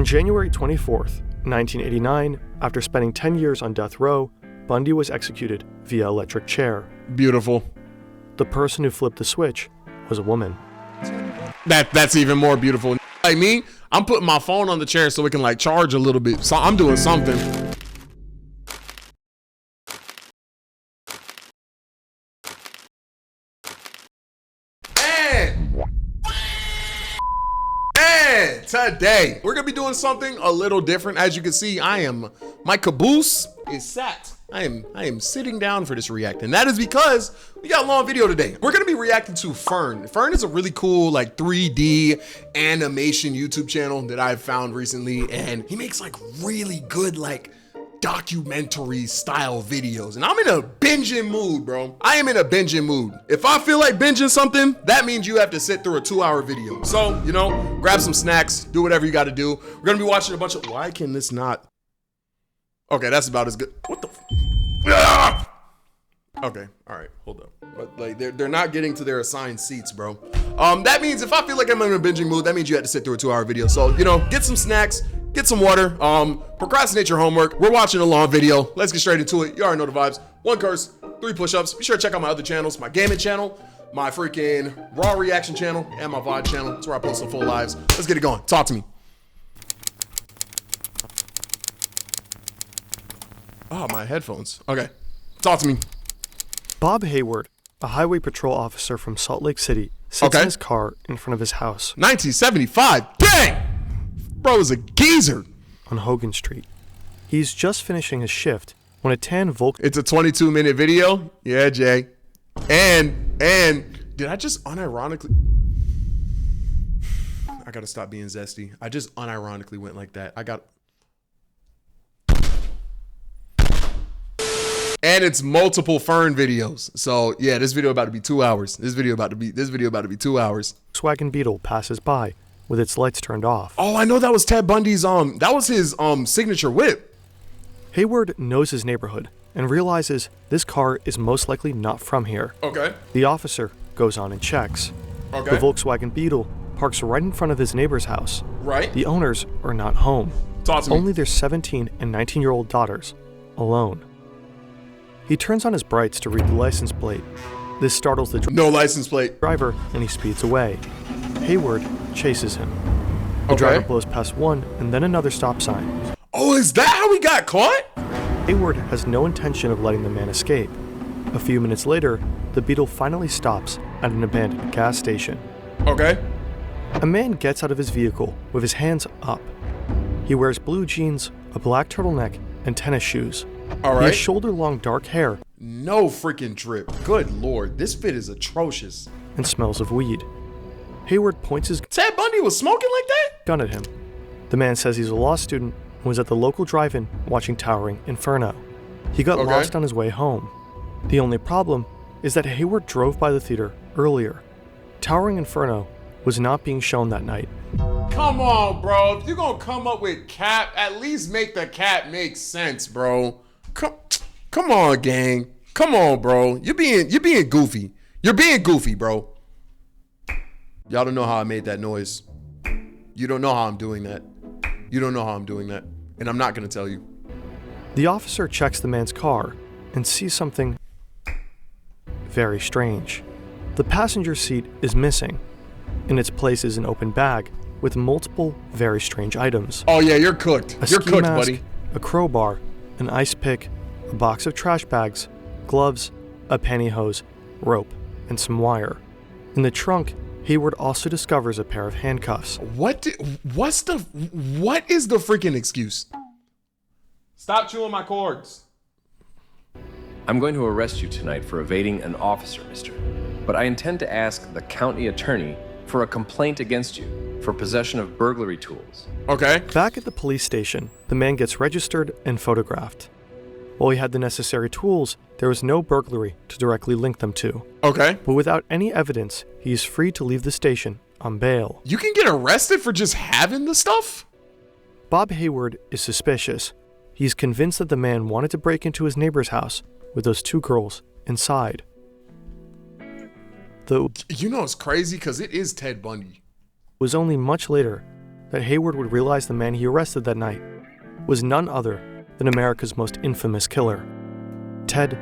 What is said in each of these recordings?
On January 24th, 1989, after spending 10 years on death row, Bundy was executed via electric chair. Beautiful. The person who flipped the switch was a woman. That's even more beautiful. Like me, I'm putting my phone on the chair so it can like charge a little bit. So I'm doing something. And today we're gonna be doing something a little different. As you can see, my caboose is sat. I am sitting down for this react, and that is because we got a long video today. We're gonna be reacting to Fern. Fern is a really cool like 3D animation YouTube channel that I've found recently, and he makes like really good like documentary style videos, and I'm in a binging mood, bro. I am in a binging mood. If I feel like binging something, that means you have to sit through a 2-hour video. So, you know, grab some snacks, do whatever you gotta do. We're gonna be watching a bunch of, why can this not? Okay, that's about as good. What the? Okay, all right, hold up. But like they're not getting to their assigned seats, bro. That means if I feel like I'm in a binging mood, that means you had to sit through a 2-hour video. So, you know, get some snacks, get some water, procrastinate your homework. We're watching a long video. Let's get straight into it. You already know the vibes. 1 curse, 3 push-ups. Be sure to check out my other channels, my gaming channel, my freaking raw reaction channel, and my VOD channel. That's where I post the full lives. Let's get it going. Talk to me. Oh, my headphones. Okay. Talk to me. Bob Hayward, a highway patrol officer from Salt Lake City, sits in his car in front of his house. 1975. Dang! Bro is a geezer. On Hogan Street. He's just finishing his shift when a tan Volkswagen... It's a 22-minute video? Yeah, Jay. And did I just unironically... I gotta stop being zesty. I just unironically went like that. And it's multiple Fern videos. So yeah, this video about to be 2 hours. This video about to be 2 hours. Volkswagen Beetle passes by with its lights turned off. Oh, I know that was Ted Bundy's that was his signature whip. Hayward knows his neighborhood and realizes this car is most likely not from here. Okay. The officer goes on and checks. Okay. The Volkswagen Beetle parks right in front of his neighbor's house. Right. The owners are not home. Talk to me. Only their 17 and 19-year-old daughters, alone. He turns on his brights to read the license plate. This startles the no license plate driver, and he speeds away. Hayward chases him. The driver blows past one and then another stop sign. Oh, is that how he got caught? Hayward has no intention of letting the man escape. A few minutes later, the Beetle finally stops at an abandoned gas station. Okay. A man gets out of his vehicle with his hands up. He wears blue jeans, a black turtleneck, and tennis shoes. All right. He has shoulder-long dark hair. No freaking drip. Good Lord, this fit is atrocious. And smells of weed. Hayward points his Ted Bundy was smoking like that? gun at him. The man says he's a law student and was at the local drive-in watching Towering Inferno. He got lost on his way home. The only problem is that Hayward drove by the theater earlier. Towering Inferno was not being shown that night. Come on, bro. If you're gonna come up with cap, at least make the cap make sense, bro. Come on, gang. Come on, bro. You're being goofy. You're being goofy, bro. Y'all don't know how I made that noise. You don't know how I'm doing that. You don't know how I'm doing that. And I'm not gonna tell you. The officer checks the man's car and sees something very strange. The passenger seat is missing. In its place is an open bag with multiple very strange items. Oh yeah, you're cooked. You're cooked, mask, buddy. A crowbar, an ice pick, a box of trash bags, gloves, a pantyhose, rope, and some wire. In the trunk, Hayward also discovers a pair of handcuffs. What is the freaking excuse? Stop chewing my cords. I'm going to arrest you tonight for evading an officer, mister. But I intend to ask the county attorney for a complaint against you for possession of burglary tools. Okay. Back at the police station, the man gets registered and photographed. While he had the necessary tools, there was no burglary to directly link them to. Okay. But without any evidence, he is free to leave the station on bail. You can get arrested for just having the stuff? Bob Hayward is suspicious. He's convinced that the man wanted to break into his neighbor's house with those 2 girls inside. You know it's crazy because it is Ted Bundy. Was only much later that Hayward would realize the man he arrested that night was none other than America's most infamous killer, Ted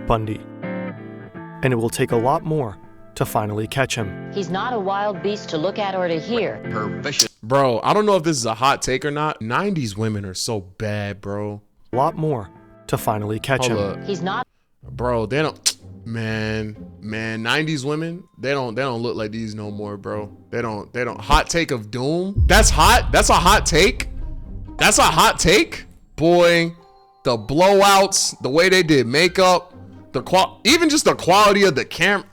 Bundy. And it will take a lot more to finally catch him. He's not a wild beast to look at or to hear. Her vicious. Bro, I don't know if this is a hot take or not. 90s women are so bad, bro. A lot more to finally catch him. Hold up. He's not. Bro, they don't. Man, 90s women, they don't look like these no more, bro. They don't. Hot take of doom. That's hot. That's a hot take. That's a hot take. Boy, the blowouts, the way they did makeup, even just the quality of the camera.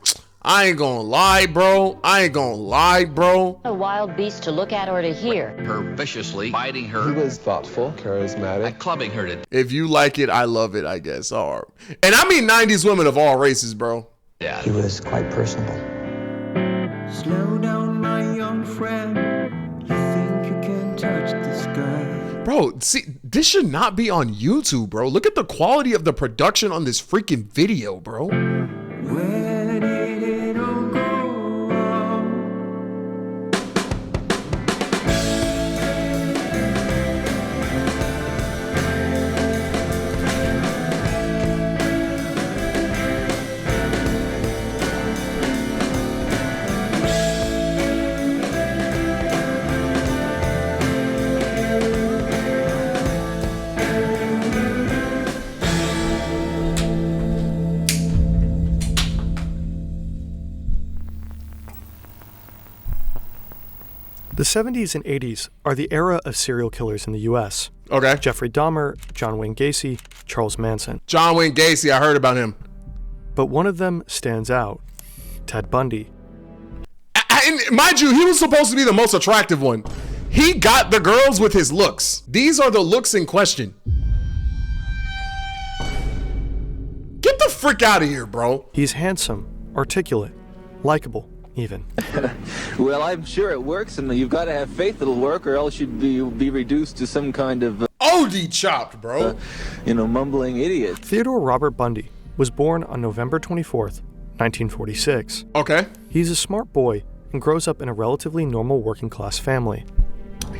I ain't gonna lie, bro. A wild beast to look at or to hear. Her viciously biting her. He was thoughtful, charismatic. And clubbing her to If you like it, I love it, I guess. All right. And I mean 90s women of all races, bro. death. He was quite personable. Slow down, my young friend. You think you can touch the sky? Bro, see, this should not be on YouTube, bro. Look at the quality of the production on this freaking video, bro. Where did it all go wrong? The 70s and 80s are the era of serial killers in the US. Okay. Jeffrey Dahmer, John Wayne Gacy, Charles Manson. John Wayne Gacy, I heard about him. But one of them stands out, Ted Bundy. And mind you, he was supposed to be the most attractive one. He got the girls with his looks. These are the looks in question. Get the frick out of here, bro. He's handsome, articulate, likable, even. Well, I'm sure it works, and you've got to have faith it'll work, or else you'd be reduced to some kind of, OD chopped, bro. mumbling idiot. Theodore Robert Bundy was born on November 24th, 1946. Okay. He's a smart boy and grows up in a relatively normal working-class family.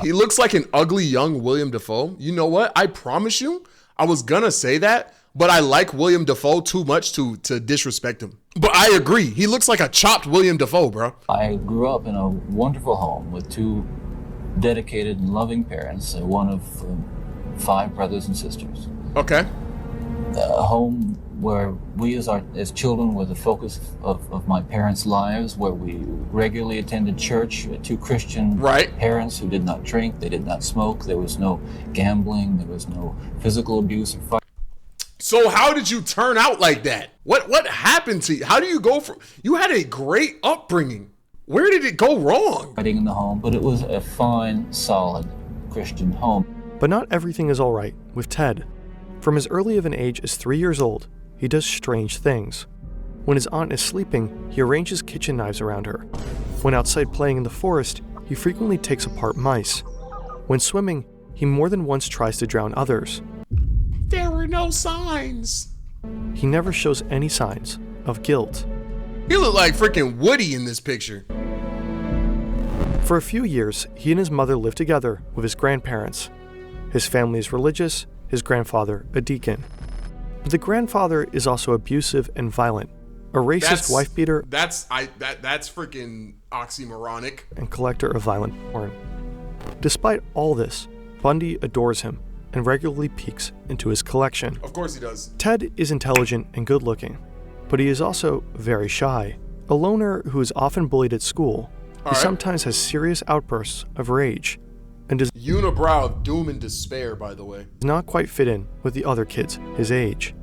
He looks like an ugly young William Dafoe. You know what? I promise you, I was gonna say that, but I like William Dafoe too much to disrespect him. But I agree. He looks like a chopped William Dafoe, bro. I grew up in a wonderful home with two dedicated and loving parents, one of 5 brothers and sisters. Okay. A home where we as children were the focus of my parents' lives, where we regularly attended church, 2 Christian parents who did not drink, they did not smoke, there was no gambling, there was no physical abuse or fight. So how did you turn out like that? What happened to you? How do you go from, you had a great upbringing. Where did it go wrong? Fighting in the home, but it was a fine, solid Christian home. But not everything is all right with Ted. From as early of an age as 3 years old, he does strange things. When his aunt is sleeping, he arranges kitchen knives around her. When outside playing in the forest, he frequently takes apart mice. When swimming, he more than once tries to drown others. There were no signs. He never shows any signs of guilt. He looked like freaking Woody in this picture. For a few years, he and his mother lived together with his grandparents. His family is religious, his grandfather a deacon. But the grandfather is also abusive and violent, a racist wife beater. That's freaking oxymoronic. And collector of violent porn. Despite all this, Bundy adores him and regularly peeks into his collection. Of course he does. Ted is intelligent and good-looking, but he is also very shy. A loner who is often bullied at school, he sometimes has serious outbursts of rage and does unibrow of doom and despair, by the way. Does not quite fit in with the other kids his age.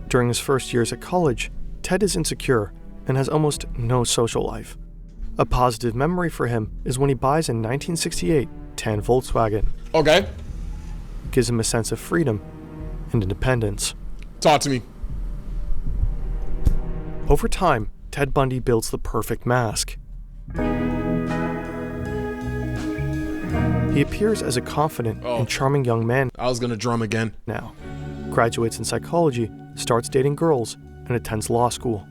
During his first years at college, Ted is insecure and has almost no social life. A positive memory for him is when he buys a 1968 tan Volkswagen. Okay. Gives him a sense of freedom and independence. Talk to me. Over time, Ted Bundy builds the perfect mask. He appears as a confident and charming young man. I was gonna drum again. Now, graduates in psychology, starts dating girls, and attends law school.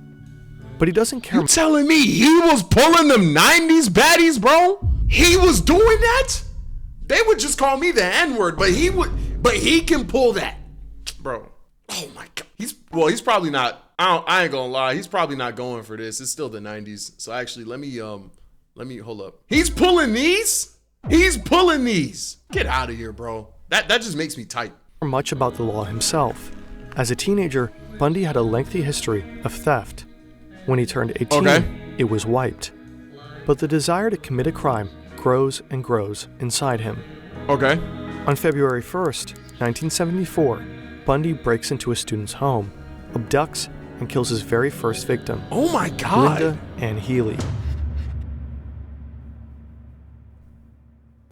But he doesn't care. You telling me he was pulling them 90s baddies, bro? He was doing that? They would just call me the N-word, but he can pull that. Bro. Oh my God. He's probably not, I ain't gonna lie. He's probably not going for this. It's still the 90s. So actually, let me hold up. He's pulling these? He's pulling these. Get out of here, bro. That just makes me tight. Much about the law himself. As a teenager, Bundy had a lengthy history of theft. When he turned 18, it was wiped. But the desire to commit a crime grows and grows inside him. Okay. On February 1st, 1974, Bundy breaks into a student's home, abducts, and kills his very first victim. Oh my God. Linda Ann Healy.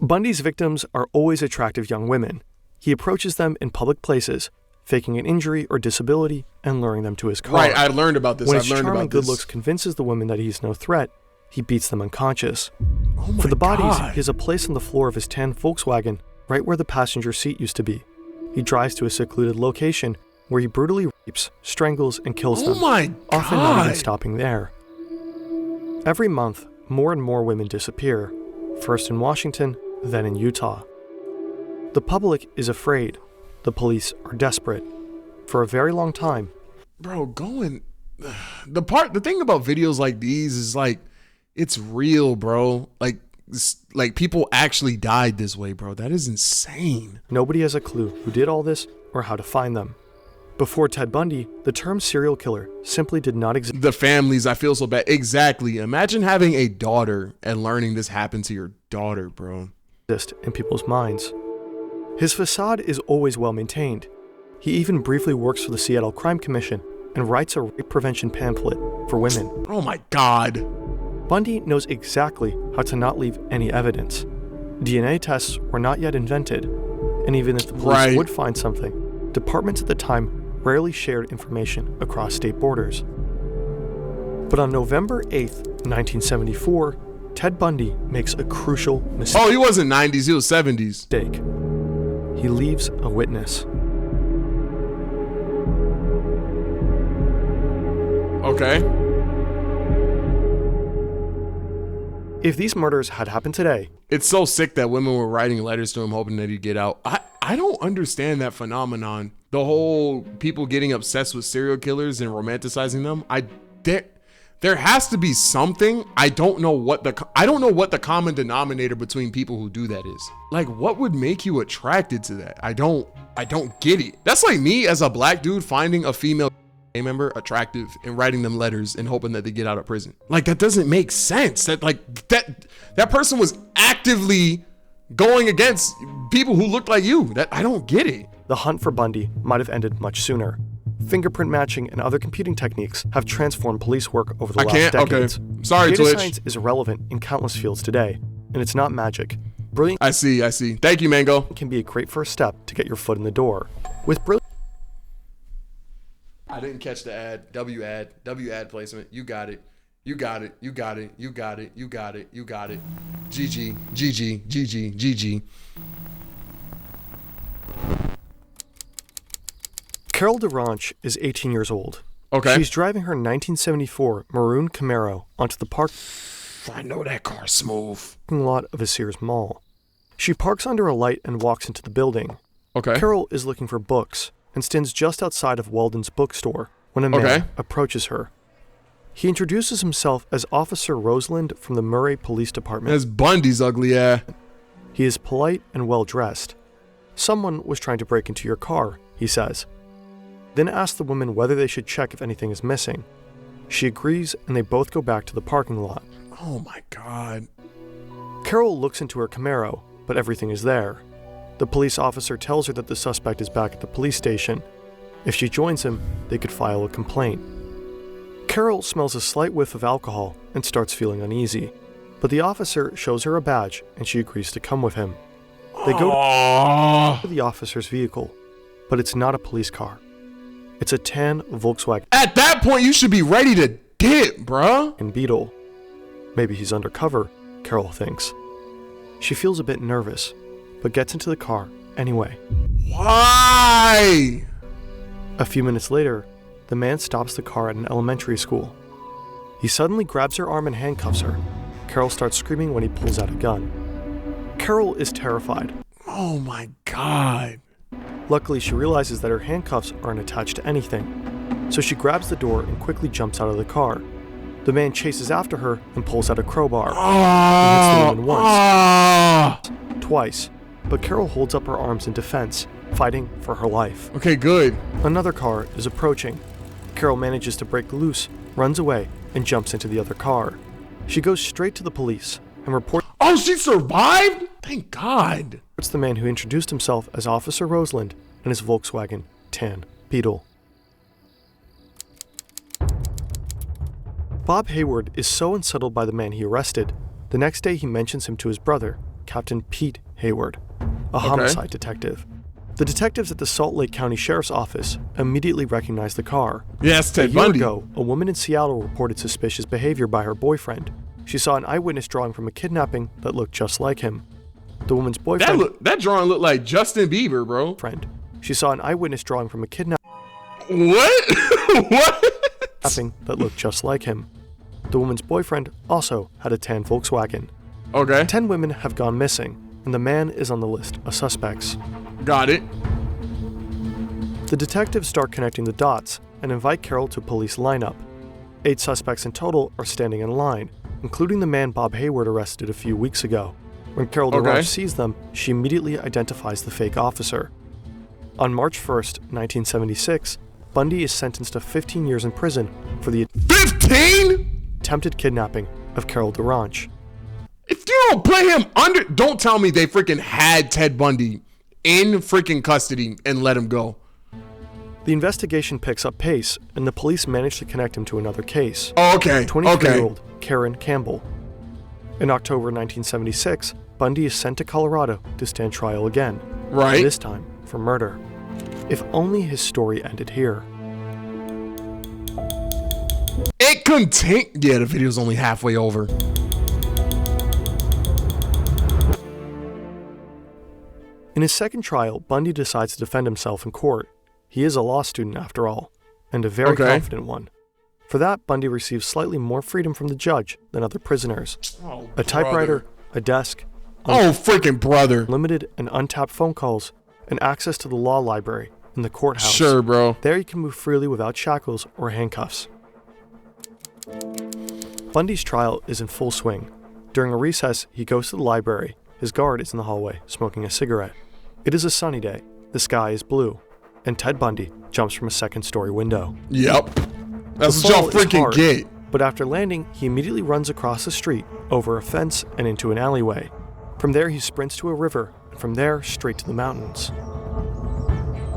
Bundy's victims are always attractive young women. He approaches them in public places, faking an injury or disability and luring them to his car. Right, I learned about this. When his charm and good looks convinces the women that he's no threat, he beats them unconscious. For the bodies, he has a place on the floor of his tan Volkswagen, right where the passenger seat used to be. He drives to a secluded location where he brutally rapes, strangles, and kills them, often not even stopping there. Every month, more and more women disappear, first in Washington, then in Utah. The public is afraid. The police are desperate. For a very long time. Bro, the thing about videos like these is like, it's real, bro. Like people actually died this way, bro. That is insane. Nobody has a clue who did all this or how to find them. Before Ted Bundy, the term serial killer simply did not exist. The families, I feel so bad. Exactly. Imagine having a daughter and learning this happened to your daughter, bro. In people's minds. His facade is always well maintained. He even briefly works for the Seattle Crime Commission and writes a rape prevention pamphlet for women. Oh my God. Bundy knows exactly how to not leave any evidence. DNA tests were not yet invented, and even if the police would find something, departments at the time rarely shared information across state borders. But on November 8th, 1974, Ted Bundy makes a crucial mistake. Oh, he wasn't 90s, he was 70s. He leaves a witness. Okay. If these murders had happened today... It's so sick that women were writing letters to him hoping that he'd get out. I don't understand that phenomenon. The whole people getting obsessed with serial killers and romanticizing them. There has to be something. I don't know what the common denominator between people who do that is. Like, what would make you attracted to that? I don't get it. That's like me as a black dude finding a female member attractive and writing them letters and hoping that they get out of prison. Like, that doesn't make sense. That person was actively going against people who looked like you. I don't get it. The hunt for Bundy might have ended much sooner. Fingerprint matching and other computing techniques have transformed police work over the last decades. Okay. Sorry, Data Twitch. science is relevant in countless fields today, and it's not magic. Brilliant. I see. Thank you, Mango. Can be a great first step to get your foot in the door. With brilliant. I didn't catch the ad. W ad placement. You got it. You got it. GG. Carol DeRanch is 18 years old. Okay. She's driving her 1974 maroon Camaro onto the parking I know that car's smooth. lot of a Sears mall. She parks under a light and walks into the building. Okay. Carol is looking for books and stands just outside of Weldon's bookstore when a man approaches her. He introduces himself as Officer Rosalind from the Murray Police Department. That's Bundy's ugly ass. He is polite and well-dressed. Someone was trying to break into your car, he says. Then asks the woman whether they should check if anything is missing. She agrees, and they both go back to the parking lot. Oh my God. Carol looks into her Camaro, but everything is there. The police officer tells her that the suspect is back at the police station. If she joins him, they could file a complaint. Carol smells a slight whiff of alcohol and starts feeling uneasy, but the officer shows her a badge and she agrees to come with him. They go to the officer's vehicle, but it's not a police car. It's a tan Volkswagen. At that point, you should be ready to dip, bruh. And Beetle. Maybe he's undercover, Carol thinks. She feels a bit nervous, but gets into the car anyway. Why? A few minutes later, the man stops the car at an elementary school. He suddenly grabs her arm and handcuffs her. Carol starts screaming when he pulls out a gun. Carol is terrified. Oh my God. Luckily, she realizes that her handcuffs aren't attached to anything, so she grabs the door and quickly jumps out of the car. The man chases after her and pulls out a crowbar. He hits the woman once, twice, but Carol holds up her arms in defense, fighting for her life. Okay, good. Another car is approaching. Carol manages to break loose, runs away, and jumps into the other car. She goes straight to the police and reports. Oh, she survived? Thank God. It's the man who introduced himself as Officer Roseland and his Volkswagen Tan Beetle. Bob Hayward is so unsettled by the man he arrested, the next day he mentions him to his brother, Captain Pete Hayward, a homicide detective. The detectives at the Salt Lake County Sheriff's Office immediately recognize the car. Yes, Ted Bundy. Bundy. A year ago, a woman in Seattle reported suspicious behavior by her boyfriend. She saw an eyewitness drawing from a kidnapping that looked just like him. The woman's boyfriend... That drawing looked like Justin Bieber, bro. She saw an eyewitness drawing from a kidnapping... What? What? ...that looked just like him. The woman's boyfriend also had a tan Volkswagen. Okay. 10 women have gone missing, and the man is on the list of suspects. Got it. The detectives start connecting the dots and invite Carol to a police lineup. 8 suspects in total are standing in line, including the man Bob Hayward arrested a few weeks ago. When Carol DeRoche sees them, she immediately identifies the fake officer. On March 1st, 1976, Bundy is sentenced to 15 years in prison for the 15? Attempted kidnapping of Carol DeRoche. If you don't put him under, don't tell me they freaking had Ted Bundy in freaking custody and let him go. The investigation picks up pace, and the police manage to connect him to another case. Oh, okay. 23-year-old Karen Campbell. In October 1976, Bundy is sent to Colorado to stand trial again. Right. This time for murder. If only his story ended here. It contained. Yeah, the video's only halfway over. In his second trial, Bundy decides to defend himself in court. He is a law student after all, and a very confident one. For that, Bundy receives slightly more freedom from the judge than other prisoners. A typewriter, a desk, freaking brother, limited and untapped phone calls, and access to the law library in the courthouse. Sure, bro. There you can move freely without shackles or handcuffs. Bundy's trial is in full swing. During a recess, he goes to the library. His guard is in the hallway, smoking a cigarette. It is a sunny day. The sky is blue. And Ted Bundy jumps from a second-story window. Yep. That's what y'all freaking get. But after landing, he immediately runs across the street, over a fence, and into an alleyway. From there, he sprints to a river, and from there, straight to the mountains.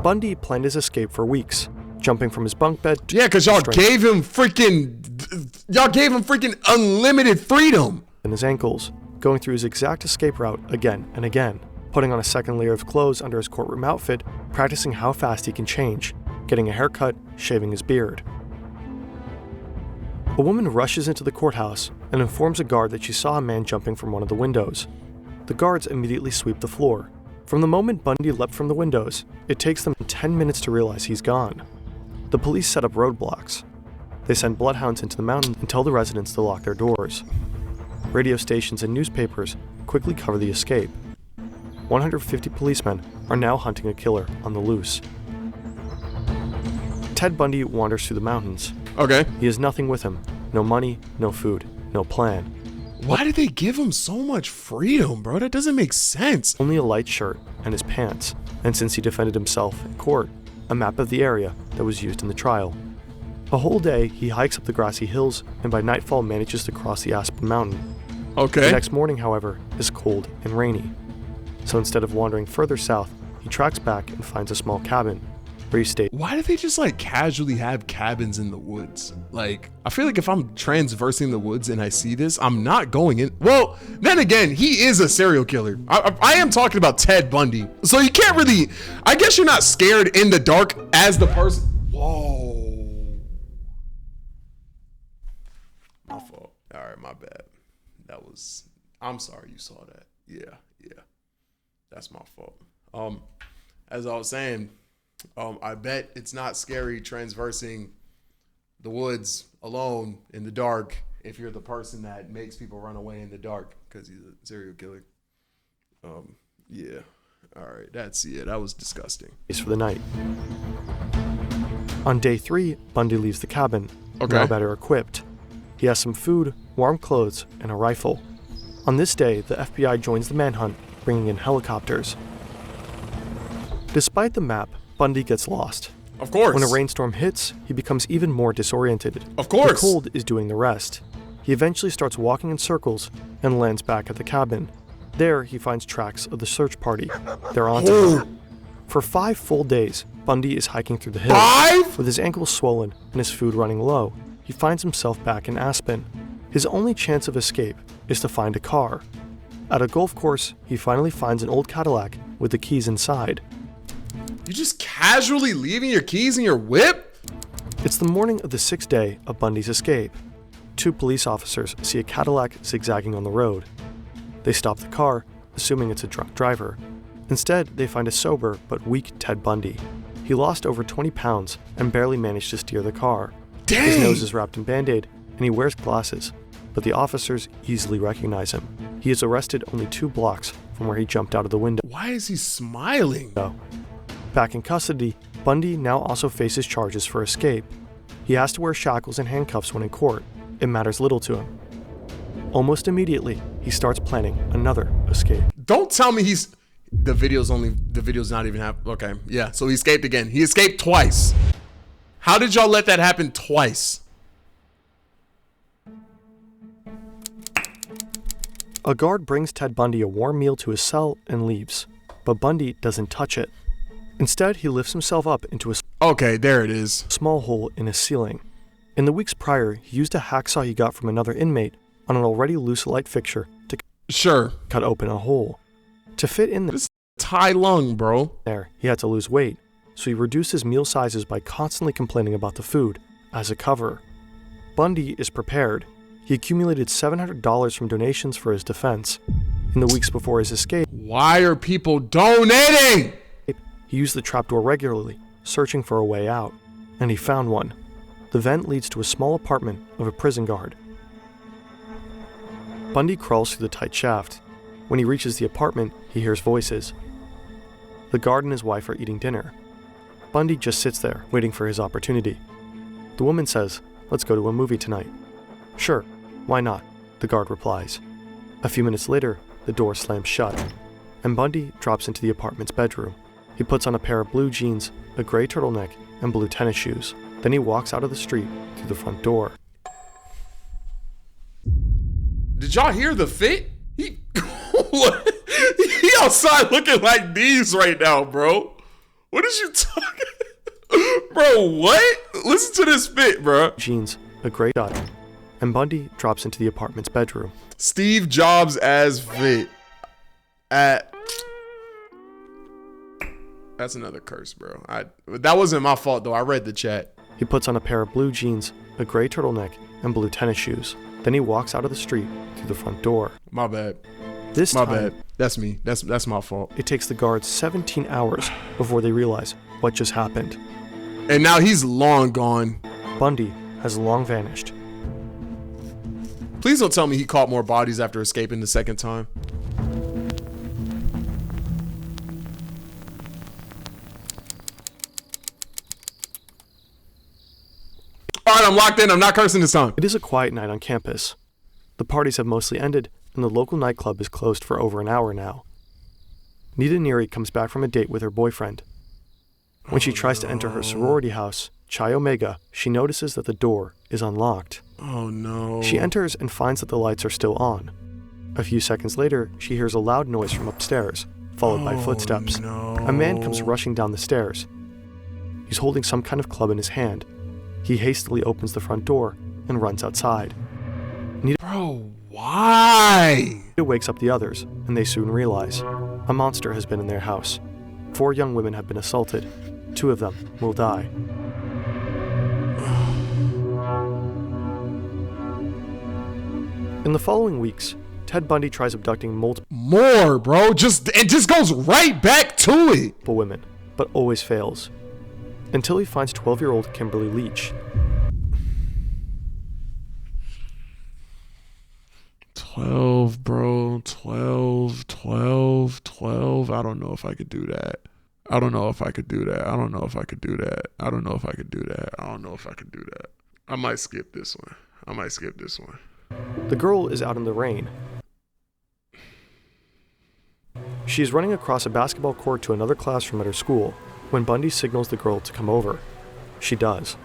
Bundy planned his escape for weeks, jumping from his bunk bed to... Yeah, because y'all gave him freaking unlimited freedom. ...and his ankles, going through his exact escape route again and again, putting on a second layer of clothes under his courtroom outfit, practicing how fast he can change, getting a haircut, shaving his beard. A woman rushes into the courthouse and informs a guard that she saw a man jumping from one of the windows. The guards immediately sweep the floor. From the moment Bundy leapt from the windows, it takes them 10 minutes to realize he's gone. The police set up roadblocks. They send bloodhounds into the mountains and tell the residents to lock their doors. Radio stations and newspapers quickly cover the escape. 150 policemen are now hunting a killer on the loose. Ted Bundy wanders through the mountains. Okay. He has nothing with him. No money, no food, no plan. Why did they give him so much freedom, bro? That doesn't make sense. Only a light shirt and his pants, and since he defended himself in court, a map of the area that was used in the trial. A whole day, he hikes up the grassy hills, and by nightfall manages to cross the Aspen Mountain. Okay. The next morning, however, is cold and rainy. So instead of wandering further south, he tracks back and finds a small cabin where he stays. Why do they just like casually have cabins in the woods? Like, I feel like if I'm transversing the woods and I see this, I'm not going in. Well, then again, he is a serial killer. I am talking about Ted Bundy. So you can't really, I guess you're not scared in the dark as the person. Whoa. My fault. All right, my bad. I'm sorry you saw that. Yeah. That's my fault. As I was saying, I bet it's not scary transversing the woods alone in the dark if you're the person that makes people run away in the dark because he's a serial killer. Yeah. All right, that's it. That was disgusting. For the night. On day 3, Bundy leaves the cabin, Okay. now better equipped. He has some food, warm clothes, and a rifle. On this day, the FBI joins the manhunt, bringing in helicopters. Despite the map, Bundy gets lost. Of course. When a rainstorm hits, he becomes even more disoriented. Of course. The cold is doing the rest. He eventually starts walking in circles and lands back at the cabin. There, he finds tracks of the search party. They're onto him. For 5 full days, Bundy is hiking through the hills. 5? With his ankles swollen and his food running low, he finds himself back in Aspen. His only chance of escape is to find a car. At a golf course, he finally finds an old Cadillac with the keys inside. You just casually leaving your keys in your whip? It's the morning of the 6th day of Bundy's escape. 2 police officers see a Cadillac zigzagging on the road. They stop the car, assuming it's a drunk driver. Instead, they find a sober but weak Ted Bundy. He lost over 20 pounds and barely managed to steer the car. Dang! His nose is wrapped in Band-Aid, and he wears glasses, but the officers easily recognize him. He is arrested only 2 blocks from where he jumped out of the window. Why is he smiling? Back in custody, Bundy now also faces charges for escape. He has to wear shackles and handcuffs when in court. It matters little to him. Almost immediately, he starts planning another escape. Don't tell me the video's not even happening. Okay, yeah, so he escaped again. He escaped twice. How did y'all let that happen twice? A guard brings Ted Bundy a warm meal to his cell and leaves, but Bundy doesn't touch it. Instead, he lifts himself up into a Okay, there it is. Small hole in his ceiling. In the weeks prior, he used a hacksaw he got from another inmate on an already loose light fixture to cut open a hole. To fit in this Thai lung, bro. There, he had to lose weight, so he reduced his meal sizes by constantly complaining about the food as a cover. Bundy is prepared. He accumulated $700 from donations for his defense. In the weeks before his escape, why are people donating? He used the trapdoor regularly, searching for a way out, and he found one. The vent leads to a small apartment of a prison guard. Bundy crawls through the tight shaft. When he reaches the apartment, he hears voices. The guard and his wife are eating dinner. Bundy just sits there, waiting for his opportunity. The woman says, "Let's go to a movie tonight." "Sure, why not?" the guard replies. A few minutes later, the door slams shut, and Bundy drops into the apartment's bedroom. He puts on a pair of blue jeans, a gray turtleneck, and blue tennis shoes. Then he walks out of the street through the front door. Did y'all hear the fit? He outside looking like these right now, bro. What is you talking? Bro, what? Listen to this fit, bro. Jeans, a gray dot, and Bundy drops into the apartment's bedroom. Steve Jobs as fit. That's another curse, bro. That wasn't my fault, though. I read the chat. He puts on a pair of blue jeans, a gray turtleneck, and blue tennis shoes. Then he walks out of the street through the front door. My bad. My bad. That's me. That's my fault. It takes the guards 17 hours before they realize what just happened. And now he's long gone. Bundy has long vanished. Please don't tell me he caught more bodies after escaping the second time. All right, I'm locked in. I'm not cursing this time. It is a quiet night on campus. The parties have mostly ended, and the local nightclub is closed for over an hour now. Nita Neary comes back from a date with her boyfriend. When she tries to enter her sorority house, Chi Omega, she notices that the door is unlocked. Oh no. She enters and finds that the lights are still on. A few seconds later, she hears a loud noise from upstairs, followed by footsteps. No. A man comes rushing down the stairs. He's holding some kind of club in his hand. He hastily opens the front door and runs outside. Bro, why? Nita wakes up the others, and they soon realize a monster has been in their house. 4 young women have been assaulted. 2 of them will die. In the following weeks, Ted Bundy tries abducting multiple bro. It just goes right back to it. Women, but always fails. Until he finds 12-year-old Kimberly Leach. 12, bro. 12. I don't know if I could do that. I don't know if I could do that. I might skip this one. The girl is out in the rain. She is running across a basketball court to another classroom at her school when Bundy signals the girl to come over. She does.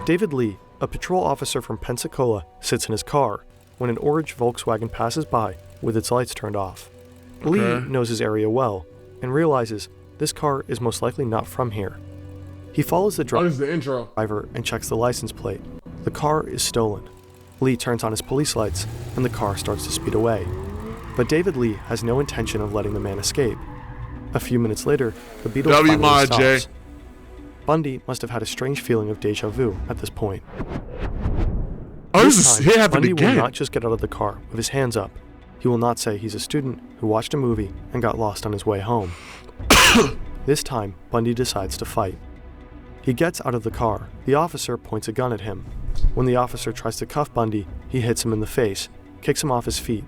David Lee, a patrol officer from Pensacola, sits in his car when an orange Volkswagen passes by with its lights turned off. Lee knows his area well and realizes this car is most likely not from here. He follows the driver and checks the license plate. The car is stolen. Lee turns on his police lights and the car starts to speed away. But David Lee has no intention of letting the man escape. A few minutes later, the Beetle finally stops. Bundy must have had a strange feeling of deja vu at this point. This time, Bundy will not just get out of the car with his hands up. He will not say he's a student who watched a movie and got lost on his way home. This time, Bundy decides to fight. He gets out of the car. The officer points a gun at him. When the officer tries to cuff Bundy, he hits him in the face, kicks him off his feet.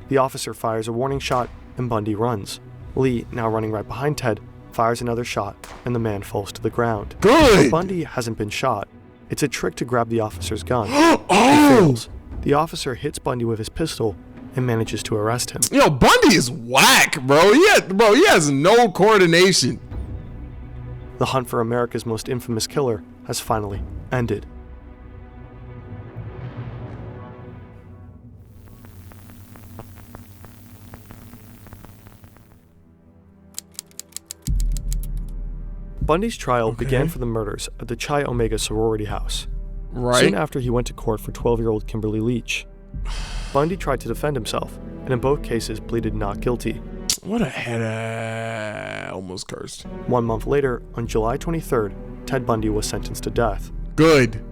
The officer fires a warning shot, and Bundy runs. Lee, now running right behind Ted, fires another shot, and the man falls to the ground. But Bundy hasn't been shot. It's a trick to grab the officer's gun. It fails. The officer hits Bundy with his pistol and manages to arrest him. Yo, Bundy is whack, bro. He has no coordination. The hunt for America's most infamous killer has finally ended. Bundy's trial began for the murders at the Chi Omega sorority house. Soon after, he went to court for 12-year-old Kimberly Leach. Bundy tried to defend himself, and in both cases pleaded not guilty. What a head almost cursed. 1 month later, on July 23rd, Ted Bundy was sentenced to death. Good.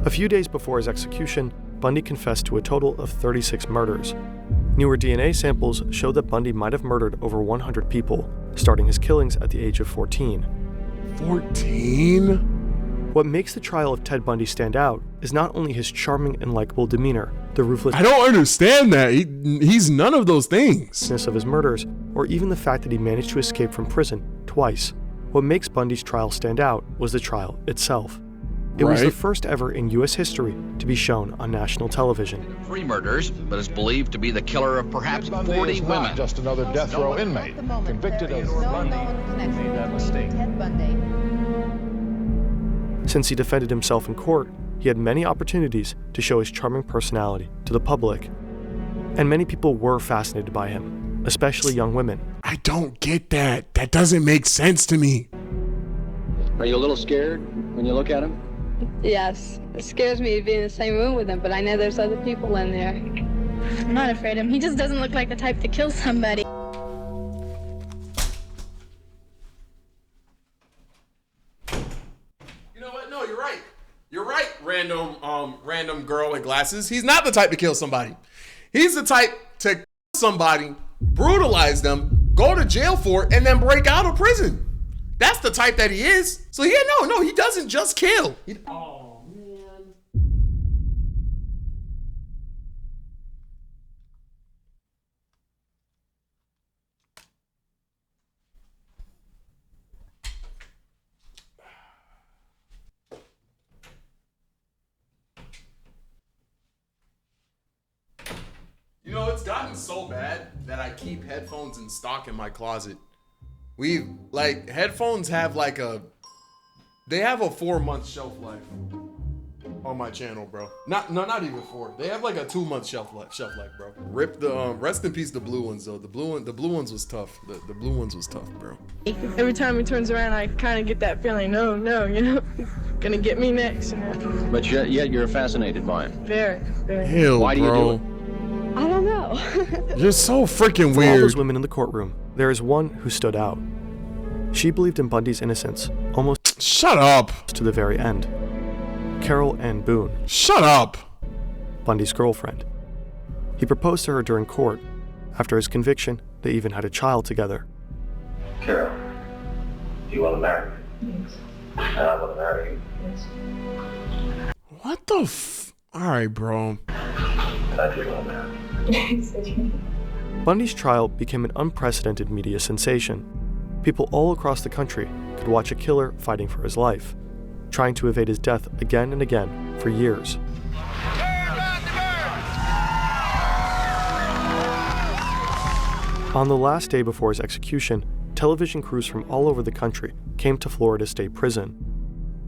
A few days before his execution, Bundy confessed to a total of 36 murders. Newer DNA samples show that Bundy might have murdered over 100 people, starting his killings at the age of 14. 14? What makes the trial of Ted Bundy stand out is not only his charming and likable demeanor, the ruthless— I don't understand that. He's none of those things. —of his murders, or even the fact that he managed to escape from prison twice. What makes Bundy's trial stand out was the trial itself. It was the first ever in U.S. history to be shown on national television. 3 murders, but is believed to be the killer of perhaps 40 women. Just another death row inmate convicted of Bundy made that mistake. Since he defended himself in court, he had many opportunities to show his charming personality to the public. And many people were fascinated by him, especially young women. I don't get that. That doesn't make sense to me. Are you a little scared when you look at him? Yes, it scares me to be in the same room with him, but I know there's other people in there. I'm not afraid of him. He just doesn't look like the type to kill somebody. You know what? No, you're right. You're right, random girl with glasses. He's not the type to kill somebody. He's the type to kill somebody, brutalize them, go to jail for it, and then break out of prison. That's the type that he is. So yeah, no, he doesn't just kill. Oh, man. You know, it's gotten so bad that I keep headphones in stock in my closet. Headphones have they have a 4-month shelf life on my channel, bro. Not even 4. They have like a 2-month shelf life, bro. Rip the rest in peace the blue ones though. The blue ones was tough. The blue ones was tough, bro. Every time he turns around, I kind of get that feeling, no, gonna get me next. You know? But yet you're fascinated by him. Very. Hell, why do you do it? I don't know. You're so freaking weird. For all those women in the courtroom, there is one who stood out. She believed in Bundy's innocence almost— Shut up! —to the very end. Carol Ann Boone. Shut up! Bundy's girlfriend. He proposed to her during court. After his conviction, they even had a child together. Carol, Do you want to marry me? Yes. And I want to marry you. Yes. What the All right, bro. I do want to marry you. Bundy's trial became an unprecedented media sensation. People all across the country could watch a killer fighting for his life, trying to evade his death again and again for years. On the last day before his execution, television crews from all over the country came to Florida State Prison.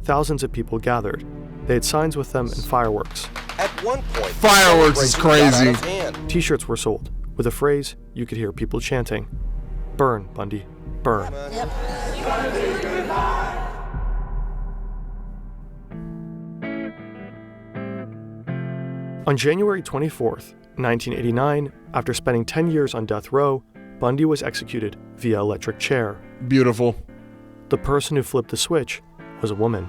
Thousands of people gathered. They had signs with them and fireworks. At one point, fireworks is crazy. T-shirts were sold with a phrase you could hear people chanting, "Burn, Bundy, burn." Yep. On January 24th, 1989, after spending 10 years on death row, Bundy was executed via electric chair. Beautiful. The person who flipped the switch was a woman.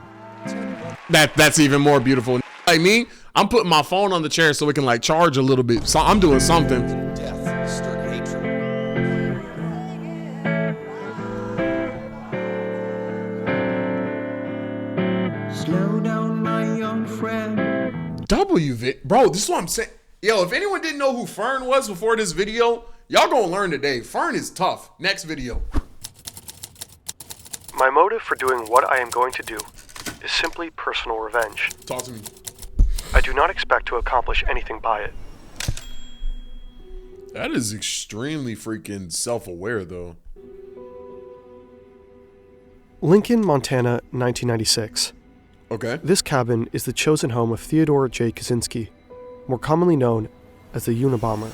That's even more beautiful. Like me, I'm putting my phone on the chair so it can like charge a little bit. So I'm doing something. Death stirred hatred. Slow down, my young friend. Bro, this is what I'm saying. Yo, if anyone didn't know who Fern was before this video, y'all gonna learn today. Fern is tough. Next video. My motive for doing what I am going to do is simply personal revenge. Talk to me. I do not expect to accomplish anything by it. That is extremely freaking self-aware, though. Lincoln, Montana, 1996. Okay. This cabin is the chosen home of Theodore J. Kaczynski, more commonly known as the Unabomber.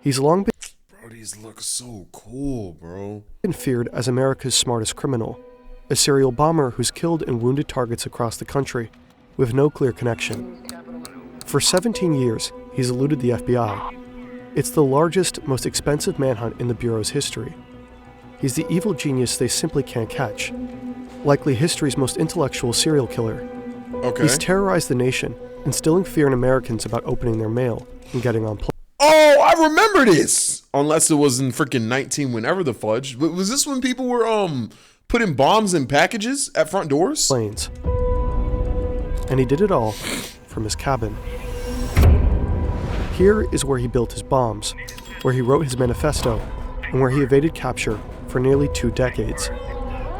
He's long Bro, these look so cool, bro. been feared as America's smartest criminal, a serial bomber who's killed and wounded targets across the country with no clear connection. For 17 years, he's eluded the FBI. It's the largest, most expensive manhunt in the Bureau's history. He's the evil genius they simply can't catch. Likely history's most intellectual serial killer. Okay. He's terrorized the nation, instilling fear in Americans about opening their mail and getting on planes. Oh, I remember this. Unless it was in freaking 19, whenever the fudge. But was this when people were putting bombs in packages at front doors? Planes. And he did it all from his cabin. Here is where he built his bombs, where he wrote his manifesto, and where he evaded capture for nearly 2 decades.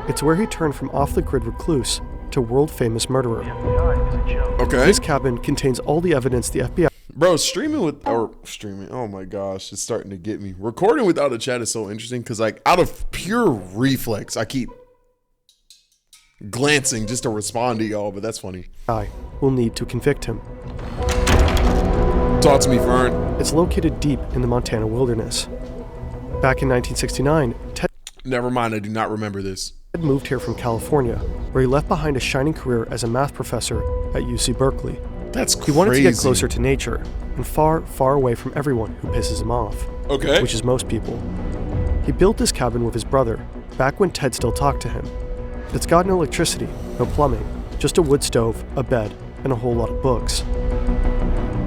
It's where he turned from off-the-grid recluse to world-famous murderer. Okay. This cabin contains all the evidence the FBI... Bro, streaming, oh my gosh, it's starting to get me. Recording without a chat is so interesting because, like, out of pure reflex, I keep glancing just to respond to y'all, but that's funny. I will need to convict him. Talk to me, Fern. It's located deep in the Montana wilderness. Back in 1969, Ted... Never mind, I do not remember this. Ted moved here from California, where he left behind a shining career as a math professor at UC Berkeley. That's crazy. He wanted to get closer to nature and far, far away from everyone who pisses him off. Okay. Which is most people. He built this cabin with his brother, back when Ted still talked to him. It's got no electricity, no plumbing, just a wood stove, a bed, and a whole lot of books.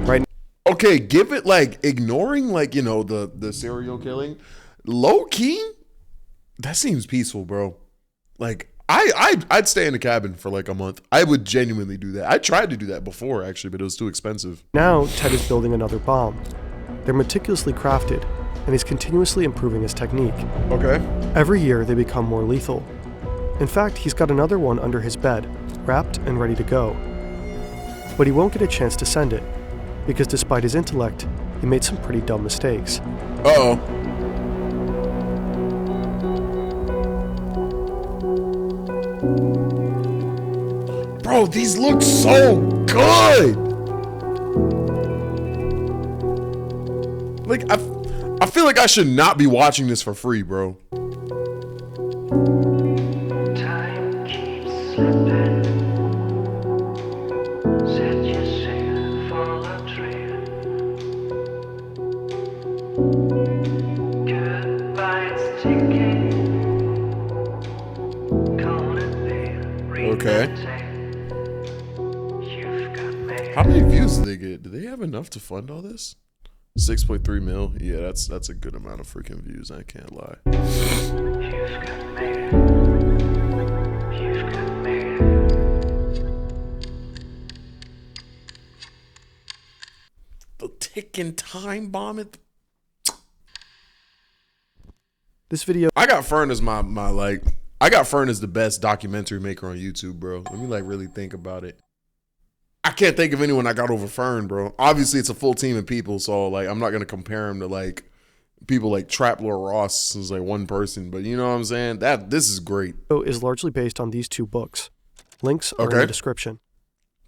Right now, okay, give it like ignoring like, you know, the serial killing. Low key, that seems peaceful, bro. Like I'd stay in a cabin for like a month. I would genuinely do that. I tried to do that before actually, but it was too expensive. Now Ted is building another bomb. They're meticulously crafted, and he's continuously improving his technique. Okay. Every year they become more lethal. In fact, he's got another one under his bed, wrapped and ready to go. But he won't get a chance to send it, because despite his intellect, he made some pretty dumb mistakes. Uh-oh. Bro, these look so good. Like, I feel like I should not be watching this for free, bro. Time keeps slipping. Set your sail for the trail. Goodbye's ticking. Okay. How many views did they get? Do they have enough to fund all this? 6.3 mil. Yeah, that's a good amount of freaking views. I can't lie. The ticking time bomb at This video. I got Fern as my like. I got Fern as the best documentary maker on YouTube, bro. Let me like really think about it. I can't think of anyone I got over Fern, bro. Obviously, it's a full team of people, so like I'm not gonna compare him to like people like Trap Lord Ross, who's like one person. But you know what I'm saying? This is great. Is largely based on these two books. Links are in the description.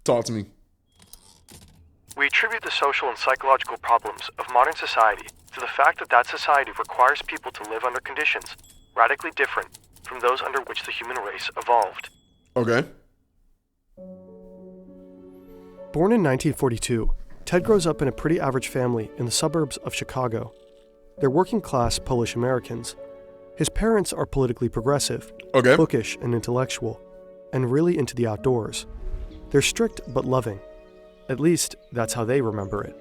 Talk to me. We attribute the social and psychological problems of modern society to the fact that society requires people to live under conditions radically different from those under which the human race evolved. Okay. Born in 1942, Ted grows up in a pretty average family in the suburbs of Chicago. They're working-class Polish Americans. His parents are politically progressive, bookish and intellectual, and really into the outdoors. They're strict but loving. At least, that's how they remember it.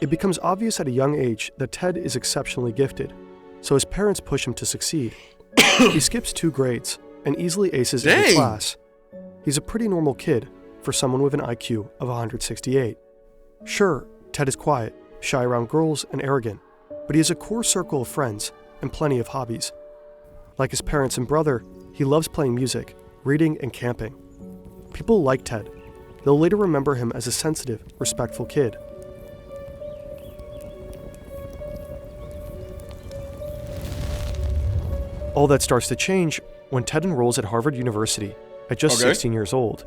It becomes obvious at a young age that Ted is exceptionally gifted, so his parents push him to succeed. He skips 2 grades and easily aces every class. He's a pretty normal kid for someone with an IQ of 168. Sure, Ted is quiet, shy around girls, and arrogant, but he has a core circle of friends and plenty of hobbies. Like his parents and brother, he loves playing music, reading, and camping. People like Ted. They'll later remember him as a sensitive, respectful kid. All that starts to change when Ted enrolls at Harvard University at just 16 years old.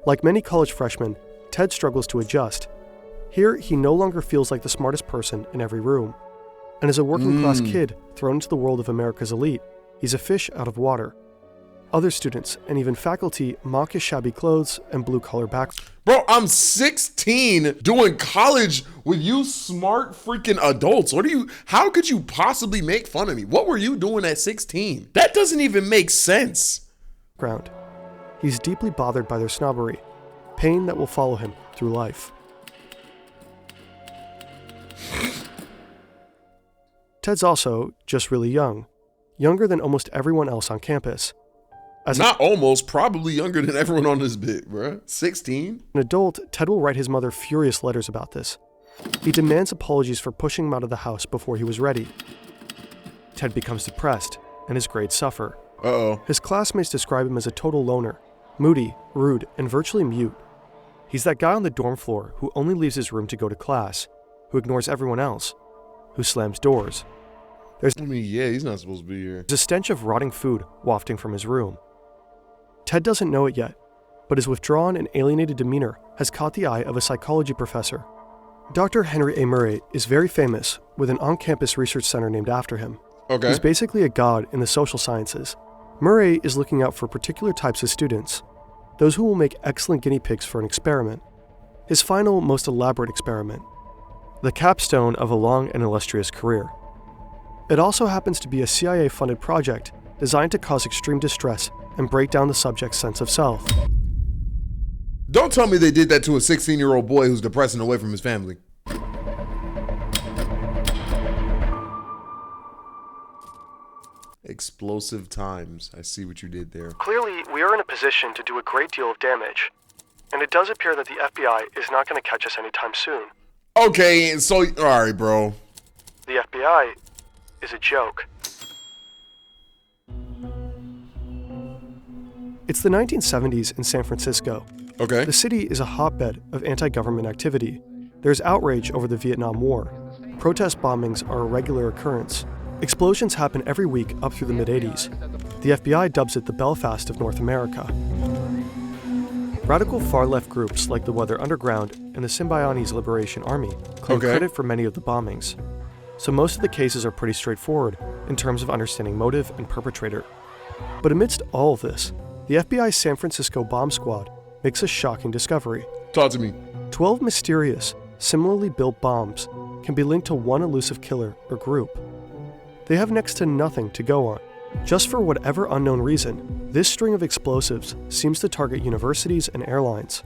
Like many college freshmen, Ted struggles to adjust. Here, he no longer feels like the smartest person in every room. And as a working-class kid thrown into the world of America's elite, he's a fish out of water. Other students and even faculty mock his shabby clothes and blue-collar background. Bro, I'm 16 doing college with you smart freaking adults. How could you possibly make fun of me? What were you doing at 16? That doesn't even make sense. He's deeply bothered by their snobbery, pain that will follow him through life. Ted's also just really young, younger than almost everyone else on campus. Probably younger than everyone on this bit, bro. 16? An adult, Ted will write his mother furious letters about this. He demands apologies for pushing him out of the house before he was ready. Ted becomes depressed, and his grades suffer. His classmates describe him as a total loner, moody, rude, and virtually mute. He's that guy on the dorm floor who only leaves his room to go to class, who ignores everyone else, who slams doors. He's not supposed to be here. There's a stench of rotting food wafting from his room. Ted doesn't know it yet, but his withdrawn and alienated demeanor has caught the eye of a psychology professor. Dr. Henry A. Murray is very famous, with an on-campus research center named after him. He's basically a god in the social sciences. Murray is looking out for particular types of students, those who will make excellent guinea pigs for an experiment. His final, most elaborate experiment, the capstone of a long and illustrious career. It also happens to be a CIA-funded project designed to cause extreme distress and break down the subject's sense of self. Don't tell me they did that to a 16-year-old boy who's depressed and away from his family. Explosive times. I see what you did there. Clearly, we are in a position to do a great deal of damage, and it does appear that the FBI is not going to catch us anytime soon. Okay, so, alright, bro. The FBI is a joke. It's the 1970s in San Francisco. The city is a hotbed of anti-government activity. There's outrage over the Vietnam War. Protest bombings are a regular occurrence. Explosions happen every week up through the mid-80s. The FBI dubs it the Belfast of North America. Radical far-left groups like the Weather Underground and the Symbionese Liberation Army claim credit for many of the bombings. So most of the cases are pretty straightforward in terms of understanding motive and perpetrator. But amidst all of this, the FBI's San Francisco bomb squad makes a shocking discovery. Talk to me. 12 mysterious, similarly built bombs can be linked to one elusive killer or group. They have next to nothing to go on. Just for whatever unknown reason, this string of explosives seems to target universities and airlines.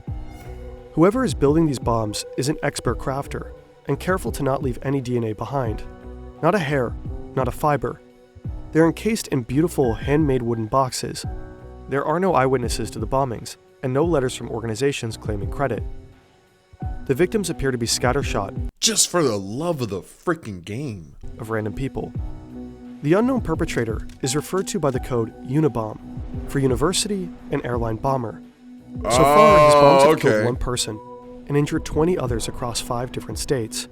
Whoever is building these bombs is an expert crafter and careful to not leave any DNA behind. Not a hair, not a fiber. They're encased in beautiful handmade wooden boxes. There are no eyewitnesses to the bombings, and no letters from organizations claiming credit. The victims appear to be scattershot. Just for the love of the freaking game. Of random people. The unknown perpetrator is referred to by the code Unabomber, for university and airline bomber. So far, his bombs have killed one person and injured 20 others across 5 different states.